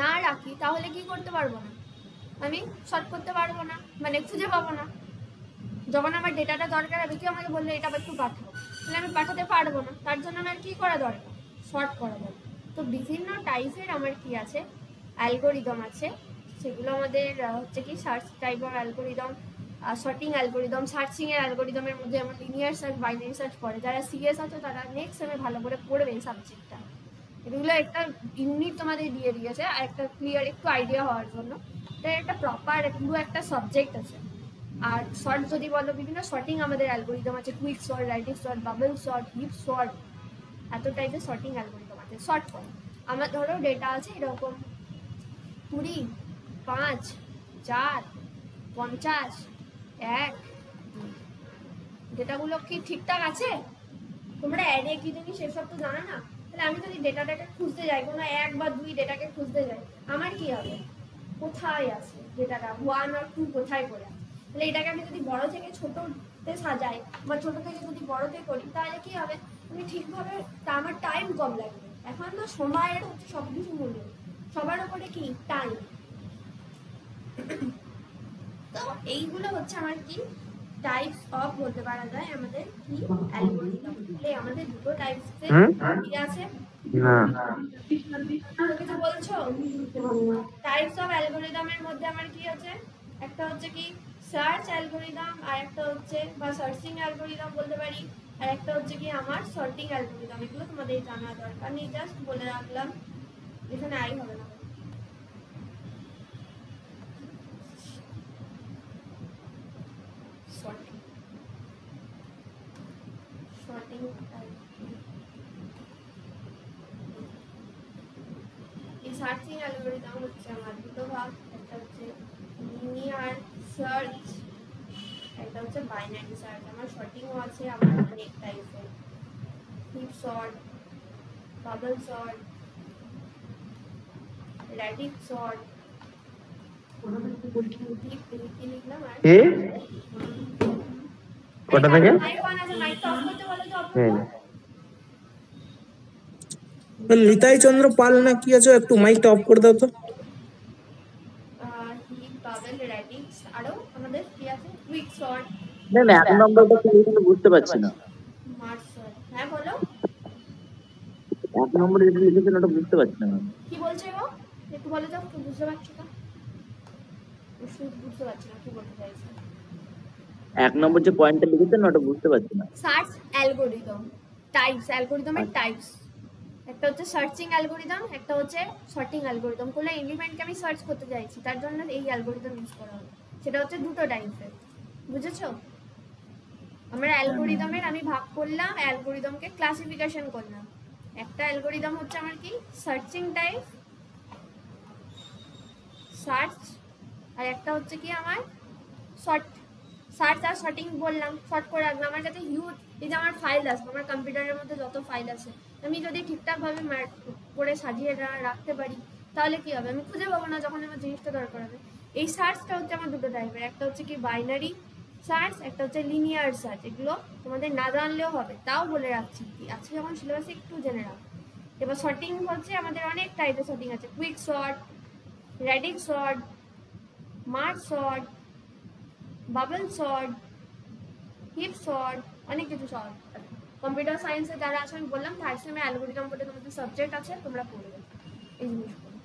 না রাখি তাহলে কি করতে পারবো না, আমি শর্ট করতে পারবো না, মানে খুঁজে পাবো না। যখন আমার ডেটাটা দরকার হবে, কেউ আমাকে বললে এটা একটু পাঠাও, তাহলে আমি পাঠাতে পারবো না। তার জন্য আমার কি করা দরকার, শর্ট করা দরকার। তো বিভিন্ন টাইপের আমার কি আছে অ্যালগোরিদম আছে, সেগুলো আমাদের হচ্ছে কি search type of algorithm, sorting algorithm, সার্চিংয়ের অ্যালগোরিদমের মধ্যে যেমন লিনিয়ার সার্চ, বাইনারি সার্চ পড়ে। যারা সিএস আছে তারা নেক্সট সেমে ভালো করে পড়বে এই সাবজেক্টটা। এগুলো একটা ইউনিট তোমাদের দিয়ে দিয়েছে আর একটা ক্লিয়ার একটু আইডিয়া হওয়ার জন্য। এটা একটা প্রপার পুরো একটা সাবজেক্ট আছে। আর শর্ট যদি বলো, বিভিন্ন শর্টিং আমাদের অ্যালগোরিদম আছে, quick sort, writing sort, bubble sort, heap sort, এত টাইপের শর্টিং অ্যালগোরিদম আছে। শর্ট ফর্ম আমার ধরো ডেটা আছে এরকম 20, 5, 4, 50, 1, 2, ডেটাগুলো কি ঠিকঠাক আছে? তোমরা অ্যাডে কি জিনিস সেসব তো জানো না। তাহলে আমি যদি ডেটাটাকে খুঁজতে যাই, কোনো 1 বা 2 ডেটাকে খুঁজতে যাই, আমার কি হবে, কোথায় আছে ডেটাটা, 1 আর 2 কোথায় পড়ে আছে। তাহলে এটাকে আমি যদি বড় থেকে ছোটতে সাজাই বা ছোট থেকে যদি বড়তে করি তাহলে কি হবে, আমি ঠিকভাবে আমার টাইম কম লাগবে। এখন তো সময়ের হচ্ছে সব কিছু মূল্য, সবার উপরে কি টাইম। তো এইগুলো হচ্ছে আমার কি টাইপস অফ বলতে পারা যায় আমাদের কি অ্যালগরিদম। তাহলে আমাদের দুটো টাইপসের কি আছে না তো কিছু বলছো? টাইপস অফ অ্যালগরিদমের মধ্যে আমার কি আছে, একটা হচ্ছে কি সার্চ অ্যালগরিদম, আর একটা হচ্ছে বা সার্চিং অ্যালগরিদম বলতে পারি, আর একটা হচ্ছে কি আমার সর্টিং অ্যালগরিদম। এগুলো তোমাদের জানা দরকার নেই, জাস্ট বলে রাখলাম, এখানে আই হবে না। সর্টিং সর্টিং এই সার্চিং অ্যালগরিদম হচ্ছে আমার দুটো ভাগ, একটা হচ্ছে লিনিয়ার সার্চ, একটা হচ্ছে বাইনারি সার্চ। আমার সর্টিংও আছে, আমার অনেক টাইপের, heap sort, bubble sort, radix sort, কি লিখলাম আর এ কটা থেকে মাইক অন আছে, মাইকটা অফ করতে বলো তো, অফ হ্যাঁ নিতাই চন্দ্র পাল না কি আছে, একটু মাইকটা অফ করে দাও তো। হিপ, বাবল, র্যাডিক, আরো আমাদের কি আছে কুইক সর্ট, না না 1 নম্বরটা কি লিখেছে বুঝতে পারছি না। March sort. হ্যাঁ বলো 1 নম্বরে যেটা লিখেছেন ওটা বুঝতে পারছি না। কি বলছে গো, একটু বলে দাও, একটু বুঝতে পারছো না, বুঝতে পারছি না কি বলতে চাইছে। 1 নম্বর যে পয়েন্টটা লিখেছেন ওটা বুঝতে পারছি না। সার্চ অ্যালগরিদম, টাইপস, অ্যালগরিদমের টাইপস, একটা হচ্ছে সার্চিং অ্যালগরিদম, একটা হচ্ছে সর্টিং অ্যালগরিদম। কোনো এলিমেন্টকে আমি সার্চ করতে চাইছি, তার জন্য এই অ্যালগরিদম ইউজ করা হবে। সেটা হচ্ছে দুটো টাইপের, বুঝেছো? আমরা অ্যালগরিদমের আমি ভাগ করলাম, অ্যালগরিদমকে ক্লাসিফিকেশন করলাম। একটা অ্যালগরিদম হচ্ছে আমার কি সার্চিং টাইপ, সার্চ, আর একটা হচ্ছে কি আমার শর্ট। সার্চ আর শর্টিং বললাম, শর্ট করে রাখলাম। আমার কাছে হিউজ এই যে আমার ফাইল আছে, আমার কম্পিউটারের মধ্যে যত ফাইল আছে, আমি যদি ঠিকঠাকভাবে করে সাজিয়ে রাখতে পারি তাহলে কি হবে, আমি খুঁজে পাবো না যখন আমার জিনিসটা দরকার হবে। এই সার্চটা হচ্ছে আমার দুটো টাইপের, একটা হচ্ছে কি বাইনারি সার্চ, একটা হচ্ছে লিনিয়ার সার্চ। এগুলো তোমাদের না জানলেও হবে, তাও বলে রাখছি, কি আজকে যখন সিলেবাসে একটু জেনে রাখো। এবার শর্টিং হচ্ছে আমাদের অনেক টাইপের শর্টিং আছে, quick sort, radix sort, merge sort, bubble sort, heap sort, অনেক কিছু শর্ট। কম্পিউটার সায়েন্সে যারা আছে আমি বললাম থার্ড সেমে অ্যালগরিদম বলে তোমাদের সাবজেক্ট আছে, তোমরা পড়বে এই জিনিসগুলো।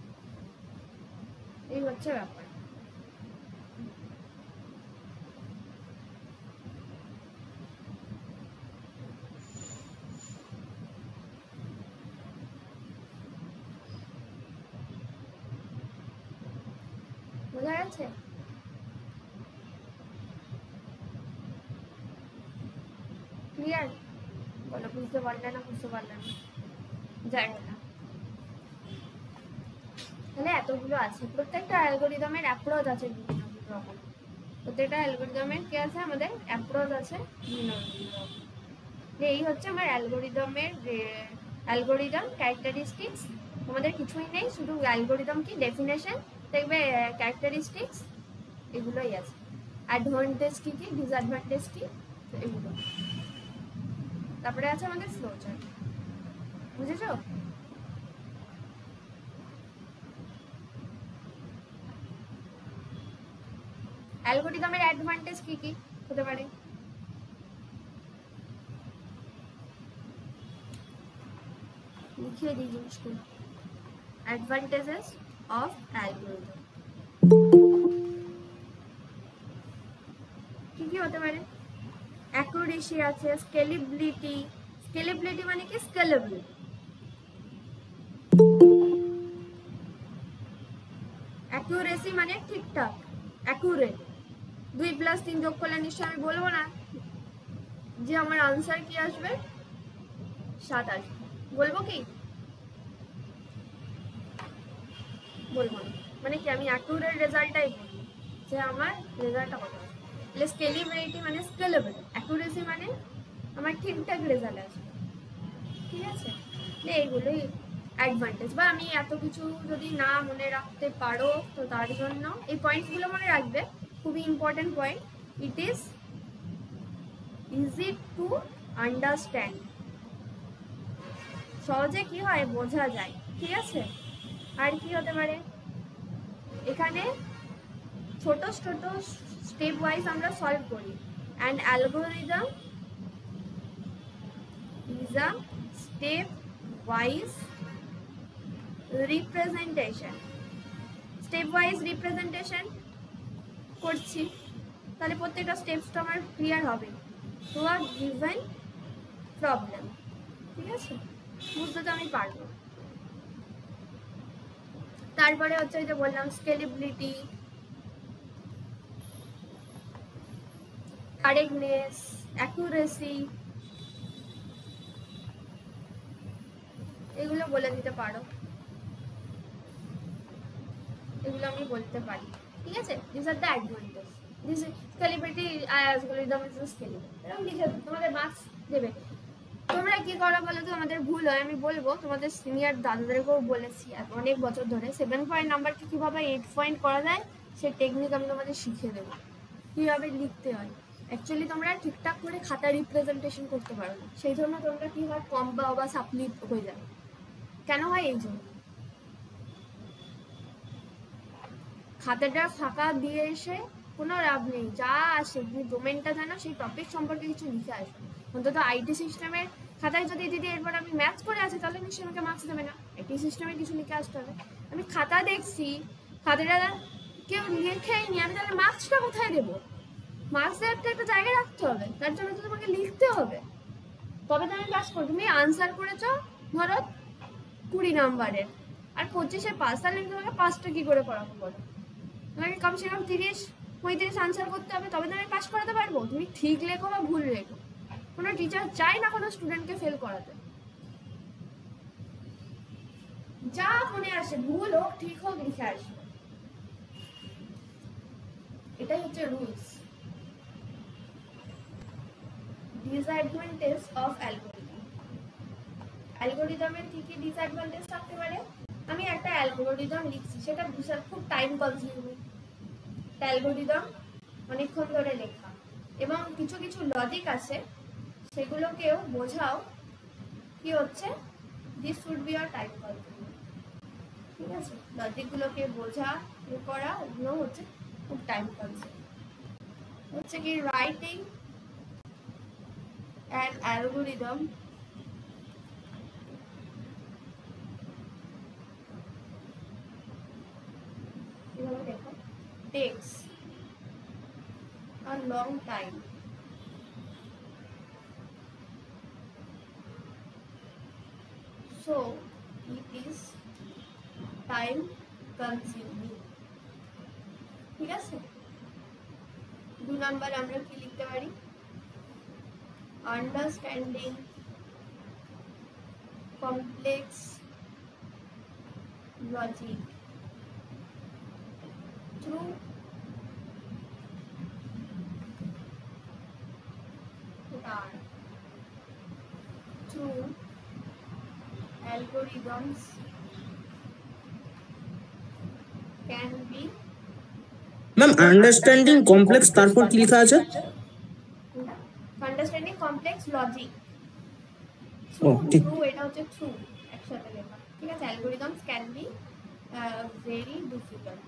এই হচ্ছে ব্যাপার। আছে? ক্লিয়ার? বলো বুঝতে পারলে না? যাই হোক না, তাহলে এতগুলো আছে। প্রত্যেকটা অ্যালগরিদমের অ্যাপ্রোচ আছে বিভিন্ন রকম। প্রত্যেকটা অ্যালগরিদমের কি আছে? আমাদের অ্যাপ্রোচ আছে বিভিন্ন রকম। এই হচ্ছে আমার অ্যালগরিদম ক্যারেক্টারিস্টিক্স। তোমাদের কিছুই নেই, শুধু অ্যালগরিদম কি ডেফিনেশন দেখবে, ক্যারেক্টারিস্টিক্স এগুলোই আছে। অ্যাডভান্টেজ কি কি, ডিসঅ্যাডভান্টেজ কি, এগুলো। তারপরে আছে আমাদের ফ্লো চার্ট। বুঝেছো? অ্যালগরিদমের অ্যাডভান্টেজ কি কি হতে পারে? লিখিয়ে দিই জিনিসগুলো। অ্যাডভান্টেজেস অফ অ্যালগরিদম কি কি হতে পারে? অ্যাকুরেসি আছে, স্কেলেবিলিটি। স্কেলেবিলিটি মানে কি? স্কেলেবল। অ্যাকুরেসি মানে ঠিকঠাক, অ্যাকুরেট। 2+3 যোগ করলে নিশ্চয় আমি বলবো না যে আমার আনসার কি আসবে, 7 আসবে। বলবো কি? বলবো না। মানে কি, আমি অ্যাকুরেট রেজাল্টটাই বলবো যে আমার রেজাল্টটা কত আসবে। তাহলে স্কেলেবিলিটি মানে স্কেলেবল, অ্যাকুরেসি মানে আমার ঠিকঠাক রেজাল্ট আসবে। ঠিক আছে? এইগুলোই অ্যাডভান্টেজ। বা আমি এত কিছু যদি না মনে রাখতে পারো তো তার জন্য এই পয়েন্টসগুলো মনে রাখবে, খুবই important point. It is easy to understand, সহজে কি হয় বোঝা যায়। ঠিক আছে? আর কি হতে পারে? এখানে ছোট ছোট স্টেপ ওয়াইজ আমরা সলভ করি। And algorithm is a step wise representation. Step wise representation করছি, তাহলে প্রত্যেকটা স্টেপসটা আমার ক্লিয়ার হবে টু আ গিভেন প্রবলেম। ঠিক আছে? বুঝতে তো আমি পারবো। তারপরে হচ্ছে ওই যে বললাম স্কেলেবিলিটি, কারেক্টনেস, অ্যাকুরেসি, এগুলো বলে দিতে পারো, এগুলো আমি বলতে পারি। ঠিক আছে? This are the advantage. This scalability algorithm is scalable. এরকম লিখে তোমাদের মার্কস দেবে। তোমরা কি করো বলো তো? আমাদের ভুল হয়, আমি বলবো তোমাদের সিনিয়র দাদাদেরকেও বলেছি অনেক বছর ধরে, 7 পয়েন্ট নাম্বারকে কীভাবে 8 পয়েন্ট করা যায় সেই টেকনিক আমি তোমাদের শিখিয়ে দেবো, কীভাবে লিখতে হয়। অ্যাকচুয়ালি তোমরা ঠিকঠাক করে খাতা রিপ্রেজেন্টেশন করতে পারো না, সেই জন্য তোমরা কী হয় কম পাও বা সাপ্লি হয়ে যায়। কেন হয়? এই জন্য খাতাটা ফাঁকা দিয়ে এসে কোনো লাভ নেই। যা আসে তুমি ডোমেনটা জানো, সেই টপিক সম্পর্কে কিছু লিখে আসবে। অন্তত আইটি সিস্টেমের খাতায় যদি দিদি এরপর আমি ম্যাথস করে আছি তাহলে নিশ্চয়ই আমাকে মার্কস দেবে না। আইটি সিস্টেমে কিছু লিখে আসতে হবে। আমি খাতা দেখছি, খাতাটা কেউ লিখেই নি, আমি তাহলে মার্কসটা কোথায় দেবো? মার্কস দেওয়ার একটা জায়গায় রাখতে হবে, তার জন্য তো তোমাকে লিখতে হবে, তবে তো আমি পাস করবো। তুমি আনসার করেছো ধরো 20 নাম্বারের আর 25-এ পাস, তাহলে আমি তোমাকে 5টা কি করে করাবো বলো? তোমাকে কমসে কম 30-35 আনসার করতে হবে, তবে তো আমি পাস করাতে পারবো। তুমি ঠিক লেখো বা ভুল লেখো, কোনো টিচার চায় না কোনো স্টুডেন্টকে ফেল করাতে। যা মনে আসে, ভুল হোক ঠিক হোক, লিখে আসবে। এটাই হচ্ছে রুলস। Disadvantage of algorithm. অ্যালগরিদমের কি কি ডিসঅ্যাডভান্টেজ থাকতে পারে? আমি একটা অ্যালগরিদম লিখছি, সেটা বিশাল খুব টাইম কনজিউমিং। অ্যালগরিদম অনেকক্ষণ ধরে লেখা, এবং কিছু কিছু লজিক আছে সেগুলোকেও বোঝাও কি হচ্ছে দিস শুড বি আর টাইম কনজিউমিং। ঠিক আছে? লজিকগুলোকে বোঝা করা ওগুলো হচ্ছে খুব টাইম কনজিউমিং। হচ্ছে কি writing an algorithm takes a long time. So it is time consuming. ঠিক আছে। 2 নাম্বার আমরা কি লিখতে পারি? Understanding complex logic through algorithms can be ma'am understanding complex তারপর কি লেখা আছে? আন্ডারস্ট্যান্ডিং কমপ্লেক্স লজিক ও ঠিক। থ্রু এটা হচ্ছে থ্রু একসাথে লেখা, ঠিক আছে। Algorithms can be very difficult.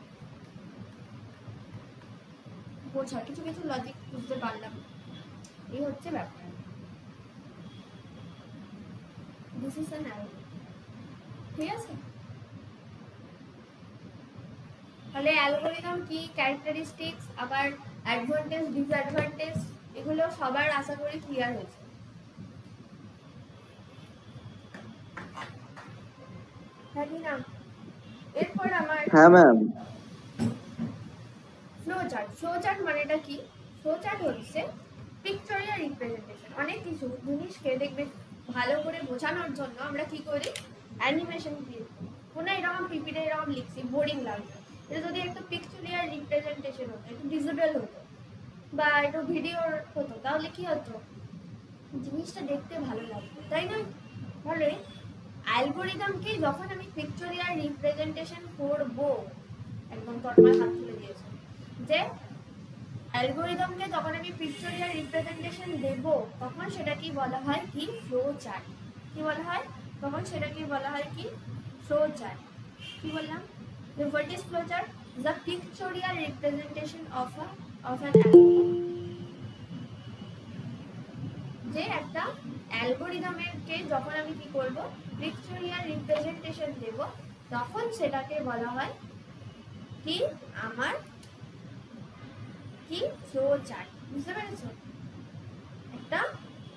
বোঝা কিছু কিছু লজিক বুঝতে পারলাম, এই হচ্ছে ব্যাপার। দিস ইজ অ্যান অ্যালগরিদম, ঠিক আছে। তাহলে অ্যালগরিদম কি, ক্যারেক্টারিস্টিক্স, আবার অ্যাডভান্টেজ ডিসঅ্যাডভান্টেজ, এগুলো সবার আশা করি ক্লিয়ার হয়েছে। এরপর আমার হ্যাঁ ম্যাম। ফ্লোচার্ট। ফ্লোচার্ট মানেটা কি? ফ্লোচার্ট হচ্ছে পিকচারিয়াল রিপ্রেজেন্টেশন। অনেক কিছু জিনিসকে দেখবে ভালো করে বোঝানোর জন্য আমরা কি করি, অ্যানিমেশন দিয়ে কোনো এরকম পিপিটে এরকম লিখছি, বোরিং লাগবে। এটা যদি একটু পিকচারিয়াল রিপ্রেজেন্টেশন হতো, একটু ভিজিবল হতো বা একটু ভিডিও হতো, তাহলে কি হতো, জিনিসটা দেখতে ভালো লাগতো, তাই না? তাহলে অ্যালগরিদমকে যখন আমি পিকচারিয়াল রিপ্রেজেন্টেশন করব, একদম তোমার হাত তুলে দিয়েছে, যে অ্যালগরিদমকে যখন আমি পিকচারিয়াল রিপ্রেজেন্টেশন দেব, তখন সেটাকে বলা হয় কি, ফ্লো চার্ট। কি বলা হয় তখন সেটাকে বলা হয় কি, ফ্লো চার্ট। কি বললাম? What is flowchart? The pictorial representation of an algorithm. যে একটা অ্যালগরিদমকে যখন আমি কি করব, পিকটোরিয়াল রিপ্রেজেন্টেশন দেব, তখন সেটাকে বলা হয় কি, আমার কি, ফ্লো চার্ট। বুঝতে পেরেছো? একটা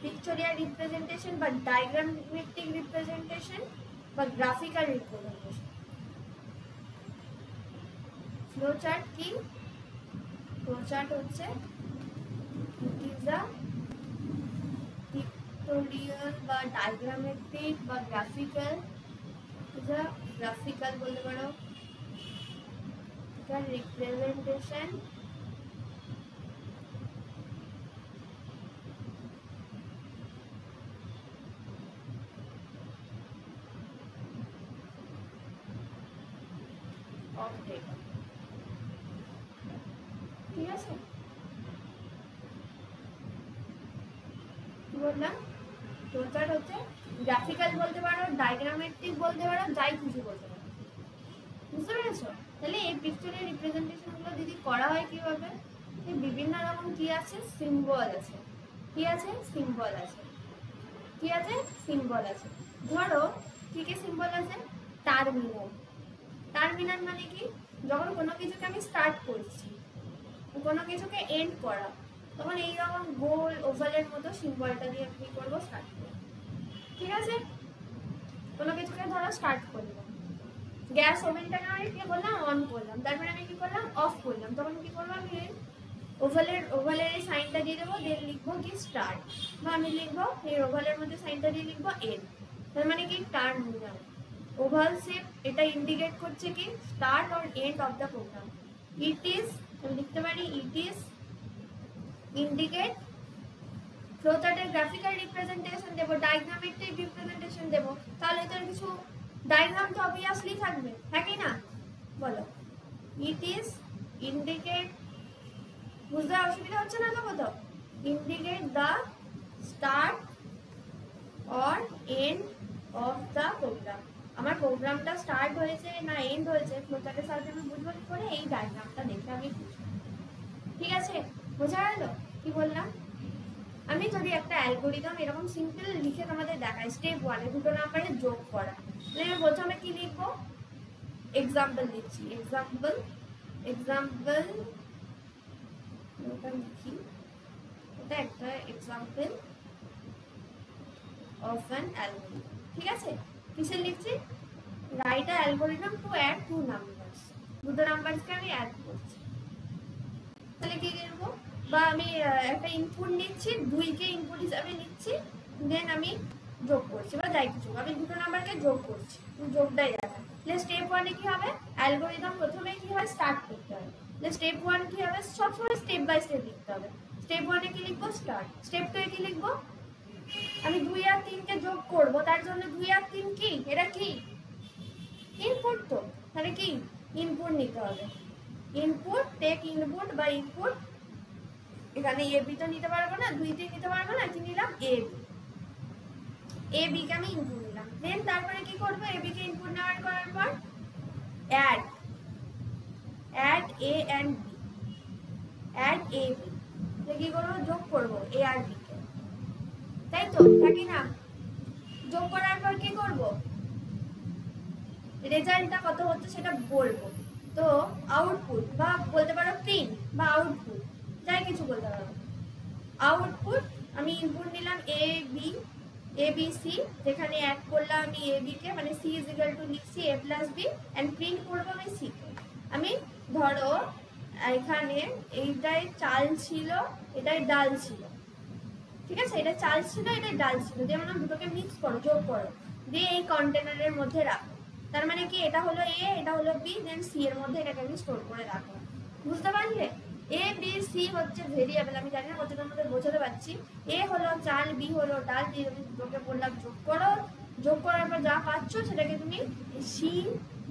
পিকটোরিয়াল রিপ্রেজেন্টেশন বা ডায়াগ্রামেটিক রিপ্রেজেন্টেশন বা গ্রাফিক্যাল রিপ্রেজেন্টেশন। ফ্লো চার্ট কি? ফ্লো চার্ট হচ্ছে ইট ইজ আ পিক্টোরিয়াল বা ডায়াগ্রামেটিক বা গ্রাফিক্যাল, গ্রাফিক্যাল বলতে পারো, রিপ্রেজেন্টেশন অফ ডেটা। ঠিক আছে, কি বললাম? ফ্লোচার্ট হচ্ছে গ্রাফিক্যাল বলতে পারো, ডায়াগ্রামেটিক বলতে পারো, যাই কিছু বলতে পারো। বুঝতে পেরেছো? তাহলে এই পিকচারের রিপ্রেজেন্টেশনগুলো যদি করা হয় কিভাবে, বিভিন্ন রকম কি আছে, সিম্বল আছে। কি আছে? সিম্বল আছে। কি আছে? সিম্বল আছে। ধরো কি কি সিম্বল আছে? টার্মিনাল। টার্মিনাল মানে কি, যখন কোনো কিছুকে আমি স্টার্ট করছি, কোনো কিছুকে এন্ড করা, তখন এইরকম গোল ওভালের মতো সিম্বলটা দিয়ে কি করবো, স্টার্ট করবো। ঠিক আছে, কোনো কিছুকে ধরো স্টার্ট করলাম, গ্যাস ওভেনটাকে আমি কি করলাম, অন করলাম, তারপরে আমি কি করলাম, অফ করলাম, তখন কি করবো, আমি ওভালের এই সাইনটা দিয়ে দেবো, দেন লিখবো কি, স্টার্ট, বা আমি লিখবো এই ওভালের মধ্যে সাইনটা দিয়ে লিখবো এন্ড। তার মানে কি, টার্মিনাল। ওভাল শেপ এটা ইন্ডিকেট করছে কি, start or end of the program. It is, লিখতে পারি ইট ইজ ইন্ডিকেট। ফ্লোচার্টের গ্রাফিক্যাল রিপ্রেজেন্টেশন দেবো, ডায়াগ্রামেটিক রিপ্রেজেন্টেশন দেবো, তাহলে তো কিছু ডায়াগ্রাম তো অবভিয়াসলি থাকবে, হ্যাঁ কি না? বলো, ইট ইজ ইন্ডিকেট, বুঝতে অসুবিধা হচ্ছে না তো? কোথাও indicate the start or end of the program. আমার প্রোগ্রামটা স্টার্ট হয়েছে না এন্ড হয়েছে, ফ্লোচার্টের সাহায্যে আমি বুঝবো কি করে, এই ডায়াগ্রামটা দেখে আমি বুঝবো। ঠিক আছে, বোঝা গেল কি বললাম? আমি যদি একটা অ্যালগরিদম এরকম সিম্পল লিখে তোমাদের দেখাই, স্টেপ 1 দুটো নাম্বারে যোগ করা, তাহলে আমি প্রথমে কি লিখবো, এক্সাম্পল লিখছি, এক্সাম্পল ওটা লিখি, এটা একটা এক্সাম্পল অফ অ্যান অ্যালগরিদম। ঠিক আছে, কিসে লিখছি, write a algorithm to add two numbers, দুটো নাম্বারসকে আমি অ্যাড করছি। তাহলে কি করবো, বা আমি একটা ইনপুট নিচ্ছি, 2কে ইনপুট হিসাবে নিচ্ছি, দেন আমি যোগ করছি বা যাই কিছু, আমি দুটো নাম্বারকে যোগ করছি, যোগটাই দেখা। তাহলে স্টেপ 1-এ কি হবে, অ্যালগোরিদম প্রথমে কি হয়, স্টার্ট করতে হবে। তাহলে স্টেপ 1 কি হবে, সবসময় স্টেপ বাই স্টেপ লিখতে হবে। স্টেপ 1-এ কি লিখবো, স্টার্ট। স্টেপ 2-এ কি লিখবো, আমি 2 আর 3কে যোগ করব, তার জন্য 2 আর 3 কি, এটা কি ইনপুট, তো তাহলে কি ইনপুট নিতে হবে, ইনপুট টেক ইনপুট বা ইনপুট, এখানে এ বি তো নিতে পারবো না, 2-3 নিতে পারবো না, কি নিলাম, এ বি কে আমি ইনপুট নিলাম। দেন তারপরে কি করব, এ বি কে ইনপুট নেওয়ার করার পর add A and B, add A B, কি করবো, যোগ করব এ আর বি কে, তাই তো, নাকি না? যোগ করার পর কি করব, রেজাল্টটা কত হচ্ছে সেটা বলবো। তো আউটপুট বা বলতে পারো প্রিন্ট বা আউটপুট, যাই কিছু বলতে পারো। আউটপুট আমি ইনপুট নিলাম এ বি সি, যেখানে অ্যাড করলাম আমি এ বি কে, মানে সি ইজ ইকুয়াল টু লিখছি এ প্লাস বি, অ্যান্ড প্রিন্ট করবো আমি সি কে। আমি ধরো এখানে এইটাই চাল ছিল, এটাই ডাল ছিল, ঠিক আছে, এটা চাল ছিল, এটা ডাল ছিল, যেমন দুটোকে মিক্স করো, যোগ করো, দিয়ে এই কন্টেনারের মধ্যে রাখো। তার মানে কি, এটা হলো এ, এটা হলো বি, দেন সি এর মধ্যে এটাকে আমি স্টোর করে রাখো। বুঝতে পারলে? এ বি সি হচ্ছে ভেরিয়েবল, আমি জানি না কতটার মধ্যে বোঝাতে পারছি। এ হলো চাল, বি হলো ডাল, দিয়ে আমি দুটোকে বললাম যোগ করো, যোগ করার পর যা পাচ্ছ সেটাকে তুমি সি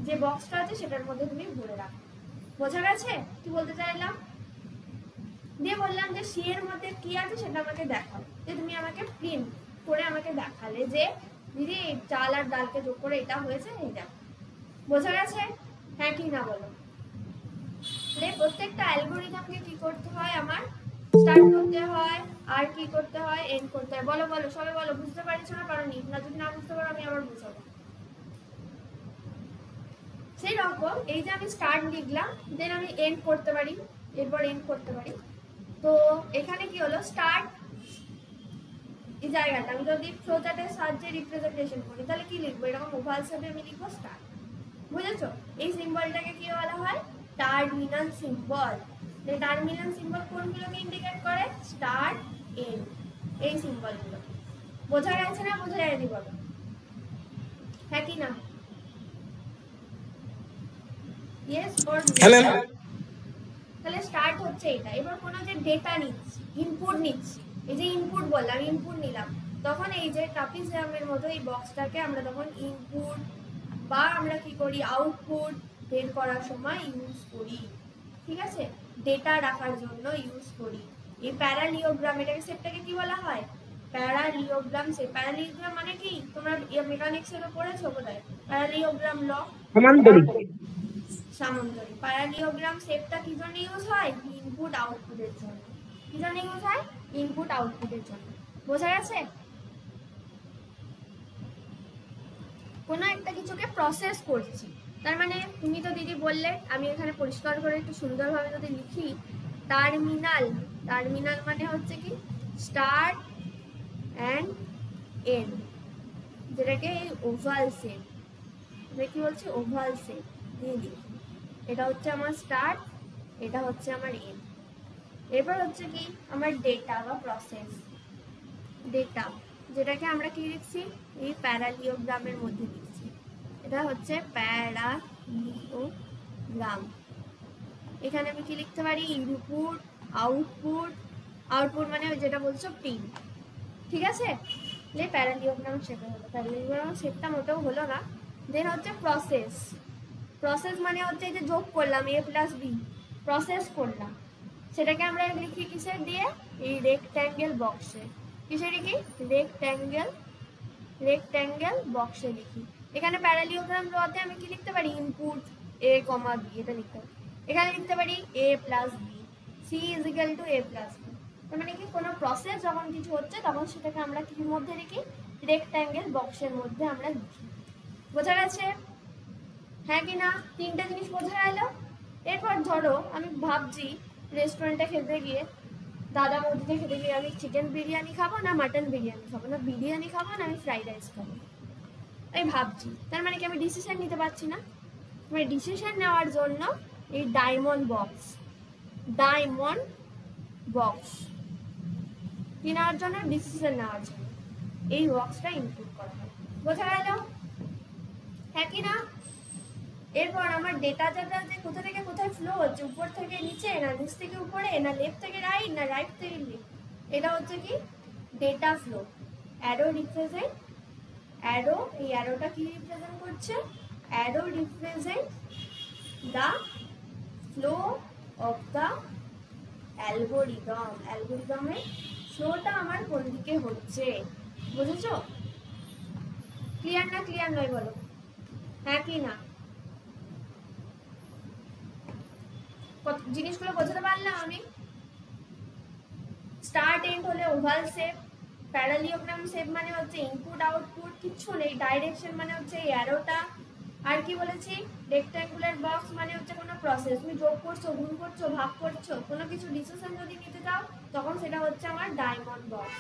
যে বক্সটা আছে সেটার মধ্যে তুমি ভরে রাখো। বোঝা গেছে কি বলতে চাইলাম? দিয়ে বললাম যে সি এর মধ্যে কি আছে সেটা আমাকে দেখাও, যে তুমি আমাকে প্রিন্ট করে আমাকে দেখালে যে দিদি চাল আর ডালকে যোগ করে এটা হয়েছে, এইটা। বোঝা গেছে? হ্যাঁ কি না বলো? প্রত্যেকটা অ্যালগোরিদমকে কি করতে হয়, আমার স্টার্ট করতে হয়, আর কি করতে হয়, এন্ড করতে হয়। বলো বলো সবাই বলো, বুঝতে পারছো না পারোনি? না যদি না বুঝতে পারো আমি আবার বুঝাবো। সেই রকম এই যে আমি স্টার্ট লিখলাম, দেন আমি এন্ড করতে পারি, এরপর এন্ড করতে পারি। তো এখানে কি হলো, স্টার্ট এই জায়গাটা আমি যদি ফ্লোচার্টের সাহায্যে রিপ্রেজেন্টেশন করি, তাহলে কি লিখবো, এরকম ওভাল শেপে আমি লিখবো স্টার্ট। বুঝেছো? এই সিম্বলটাকে কি বলা হয়, টার্মিনাল সিম্বল। এই টার্মিনাল সিম্বল কোনগুলোকে ইন্ডিকেট করে, স্টার্ট, এন্ড, এই সিম্বলগুলো। বোঝা গেছে না বোঝা যায়নি বলো? হ্যাঁ কি না? Yes or no? তাহলে স্টার্ট হচ্ছে এটা। এবার কোনো যে ডেটা নিচ্ছি, ইনপুট নিচ্ছি, এই যে ইনপুট বললাম, ইনপুট নিলাম, তখন এই যে ট্রাপিজিয়ামের মতো এই বক্সটাকে আমরা তখন ইনপুট বা আমরা কি করি, আউটপুট বের করার সময় ইউজ করি, ঠিক আছে, ডেটা রাখার জন্য ইউজ করি। এই প্যারালিওগ্রাম, এটাকে সেটটাকে কি বলা হয়, প্যারালিওগ্রাম সেট। প্যারালিওগ্রাম মানে কি, তোমরা মেকানিক্সেরও পড়েছো বোধহয়, প্যারালিওগ্রাম ল, সামান্তরিক। প্যারালিওগ্রাম শেপটা কি জন্য ইউজ হয়, ইনপুট আউটপুটের জন্য। কি জন্য ইউজ হয়, ইনপুট আউটপুটের জন্য। বোঝা গেছে? কোনো একটা কিছুকে প্রসেস করছি, তার মানে তুমি তো দিদি বললে, আমি এখানে পরিষ্কার করে একটু সুন্দরভাবে যদি লিখি, টার্মিনাল, টার্মিনাল মানে হচ্ছে কি, স্টার্ট অ্যান্ড এন্ড, যেটাকে ওভাল শেপ, এটা কি বলছে, ওভাল শেপ দিয়ে লিখি। এটা হচ্ছে আমার স্টার্ট, এটা হচ্ছে আমার এন্ড। এরপর হচ্ছে কি আমার ডেটা বা প্রসেস, ডেটা, যেটাকে আমরা কি লিখছি, এই প্যারালিওগ্রামের মধ্যে লিখছি। এটা হচ্ছে প্যারালিওগ্রাম। এখানে আমি কি লিখতে পারি, ইনপুট, আউটপুট, আউটপুট মানে যেটা বলছো প্রিন্ট, ঠিক আছে। প্যারালিওগ্রাম শেপে হলো, প্যারালিওগ্রাম শেপটা মোটেও হলো না। দেন হচ্ছে প্রসেস, প্রসেস মানে হচ্ছে এই যে যোগ করলাম এ প্লাস বি, প্রসেস করলাম, সেটাকে আমরা লিখি কিসের দিয়ে, এই রেক্ট্যাঙ্গেল বক্সে। কিসে লিখি, রেক্ট্যাঙ্গেল বক্সে লিখি। এখানে প্যারালিওগ্রাম লতে আমি কি লিখতে পারি, ইনপুট এ কমা বি, এটা লিখতে পারি। এখানে লিখতে পারি a plus b, c is equal to a plus b. তার মানে কি, কোনো প্রসেস যখন কিছু হচ্ছে তখন সেটাকে আমরা কির মধ্যে লিখি, রেক্ট্যাঙ্গেল বক্সের মধ্যে আমরা লিখি। বোঝা গেছে? হ্যাঁ কি না? তিনটা জিনিস বোঝা গেল। এরপর ধরো আমি ভাবছি রেস্টুরেন্টে খেতে গিয়ে, দাদা বৌদিতে খেতে গিয়ে আমি চিকেন বিরিয়ানি খাবো না মাটন বিরিয়ানি খাবো, না বিরিয়ানি খাবো না আমি ফ্রাইড রাইস খাবো, আমি ভাবছি। তার মানে কি আমি ডিসিশন নিতে পারছি না। মানে ডিসিশন নেওয়ার জন্য এই ডায়মন্ড বক্স, ডায়মন্ড বক্স কেনার জন্য, ডিসিশন নেওয়ার জন্য এই বক্সটা ইনক্লুড করা হয়। বোঝা গেল? হ্যাঁ কি না? এরপর আমার ডেটা যেটা যে কোথা থেকে কোথায় ফ্লো হচ্ছে, উপর থেকে নিচে, না নিচ থেকে উপরে, না লেফট থেকে রাইট, না রাইট থেকে লেফট, এটা হচ্ছে কি data flow. Arrow represent, arrow, এই অ্যারোটা কি রিপ্রেজেন্ট করছে? Arrow represent the flow of the algorithm. অ্যালগোরিদমের ফ্লোটা আমার কোন দিকে হচ্ছে, বুঝেছো? ক্লিয়ার না ক্লিয়ার নয় বলো, হ্যাঁ কি না? জিনিসগুলো বোঝাতে পারলাম আমি? স্টার্ট এন্ড হলে ওভাল শেপ, প্যারালিওগ্রাম শেপ মানে হচ্ছে ইনপুট আউটপুট, কিচ্ছু নেই। ডাইরেকশন মানে হচ্ছে এই অ্যারোটা। আর কি বলেছি? রেক্ট্যাঙ্গুলার বক্স মানে হচ্ছে কোনো প্রসেস, তুমি যোগ করছো, গুণ করছো, ভাগ করছো, কোনো কিছু ডিসিশন যদি নিতে চাও তখন সেটা হচ্ছে আমার ডায়মন্ড বক্স।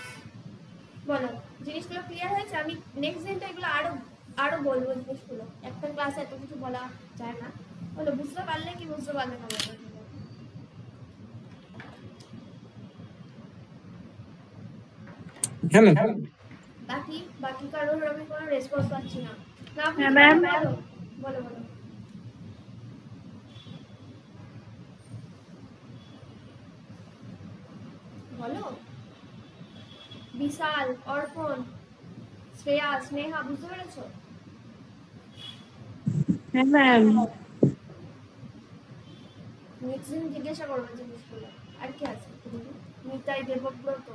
বলো জিনিসগুলো ক্লিয়ার হয়েছে? আমি নেক্সট দিন তো এগুলো আরো বলবো জিনিসগুলো, একটা ক্লাসে এত কিছু বলা যায় না। বলো বুঝতে পারলে কি বুঝতে পারলে না? হ্যাঁ ম্যাম। বাকি কারোর আমি কোনো রেসপন্স পাচ্ছি না। না হ্যাঁ ম্যাম। বলো বলো বলো। বলো বিশাল, অর্পণ, শ্রেয়া, স্নেহা, বুঝতে পেরেছো? হ্যাঁ ম্যাম। নেক্সট দিন জিজ্ঞাসা করবে জিনিসগুলো। আর কি আছে? নিতাই, দেবব্রত,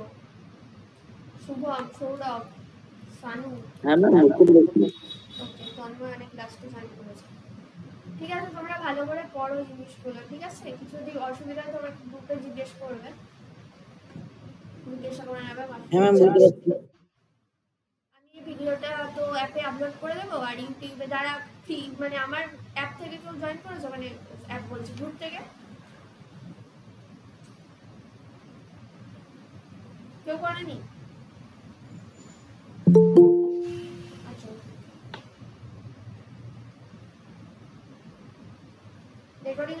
শুভম, সৌরভ, সানু, হ্যাঁ ম্যাম বুঝতে পেরেছি। ওকে, তন্ময় অনেক লাস্টে সাইন করেছে। ঠিক আছে, তোমরা ভালো করে পড়ো জিনিসগুলো, ঠিক আছে? কিছু যদি অসুবিধা হয় তোমরা গ্রুপে জিজ্ঞেস করবে, জিজ্ঞাসা করে নেবে। হ্যাঁ ম্যাম বুঝতে পেরেছি। আমি এই ভিডিওটা তো অ্যাপে আপলোড করে দেবো, আর ইউটিউবে যারা ফ্রি, মানে আমার অ্যাপ থেকে কেউ জয়েন করেছো, মানে অ্যাপ বলছি গ্রুপ থেকে কেউ করেনি? আচ্ছা, রেকর্ডিং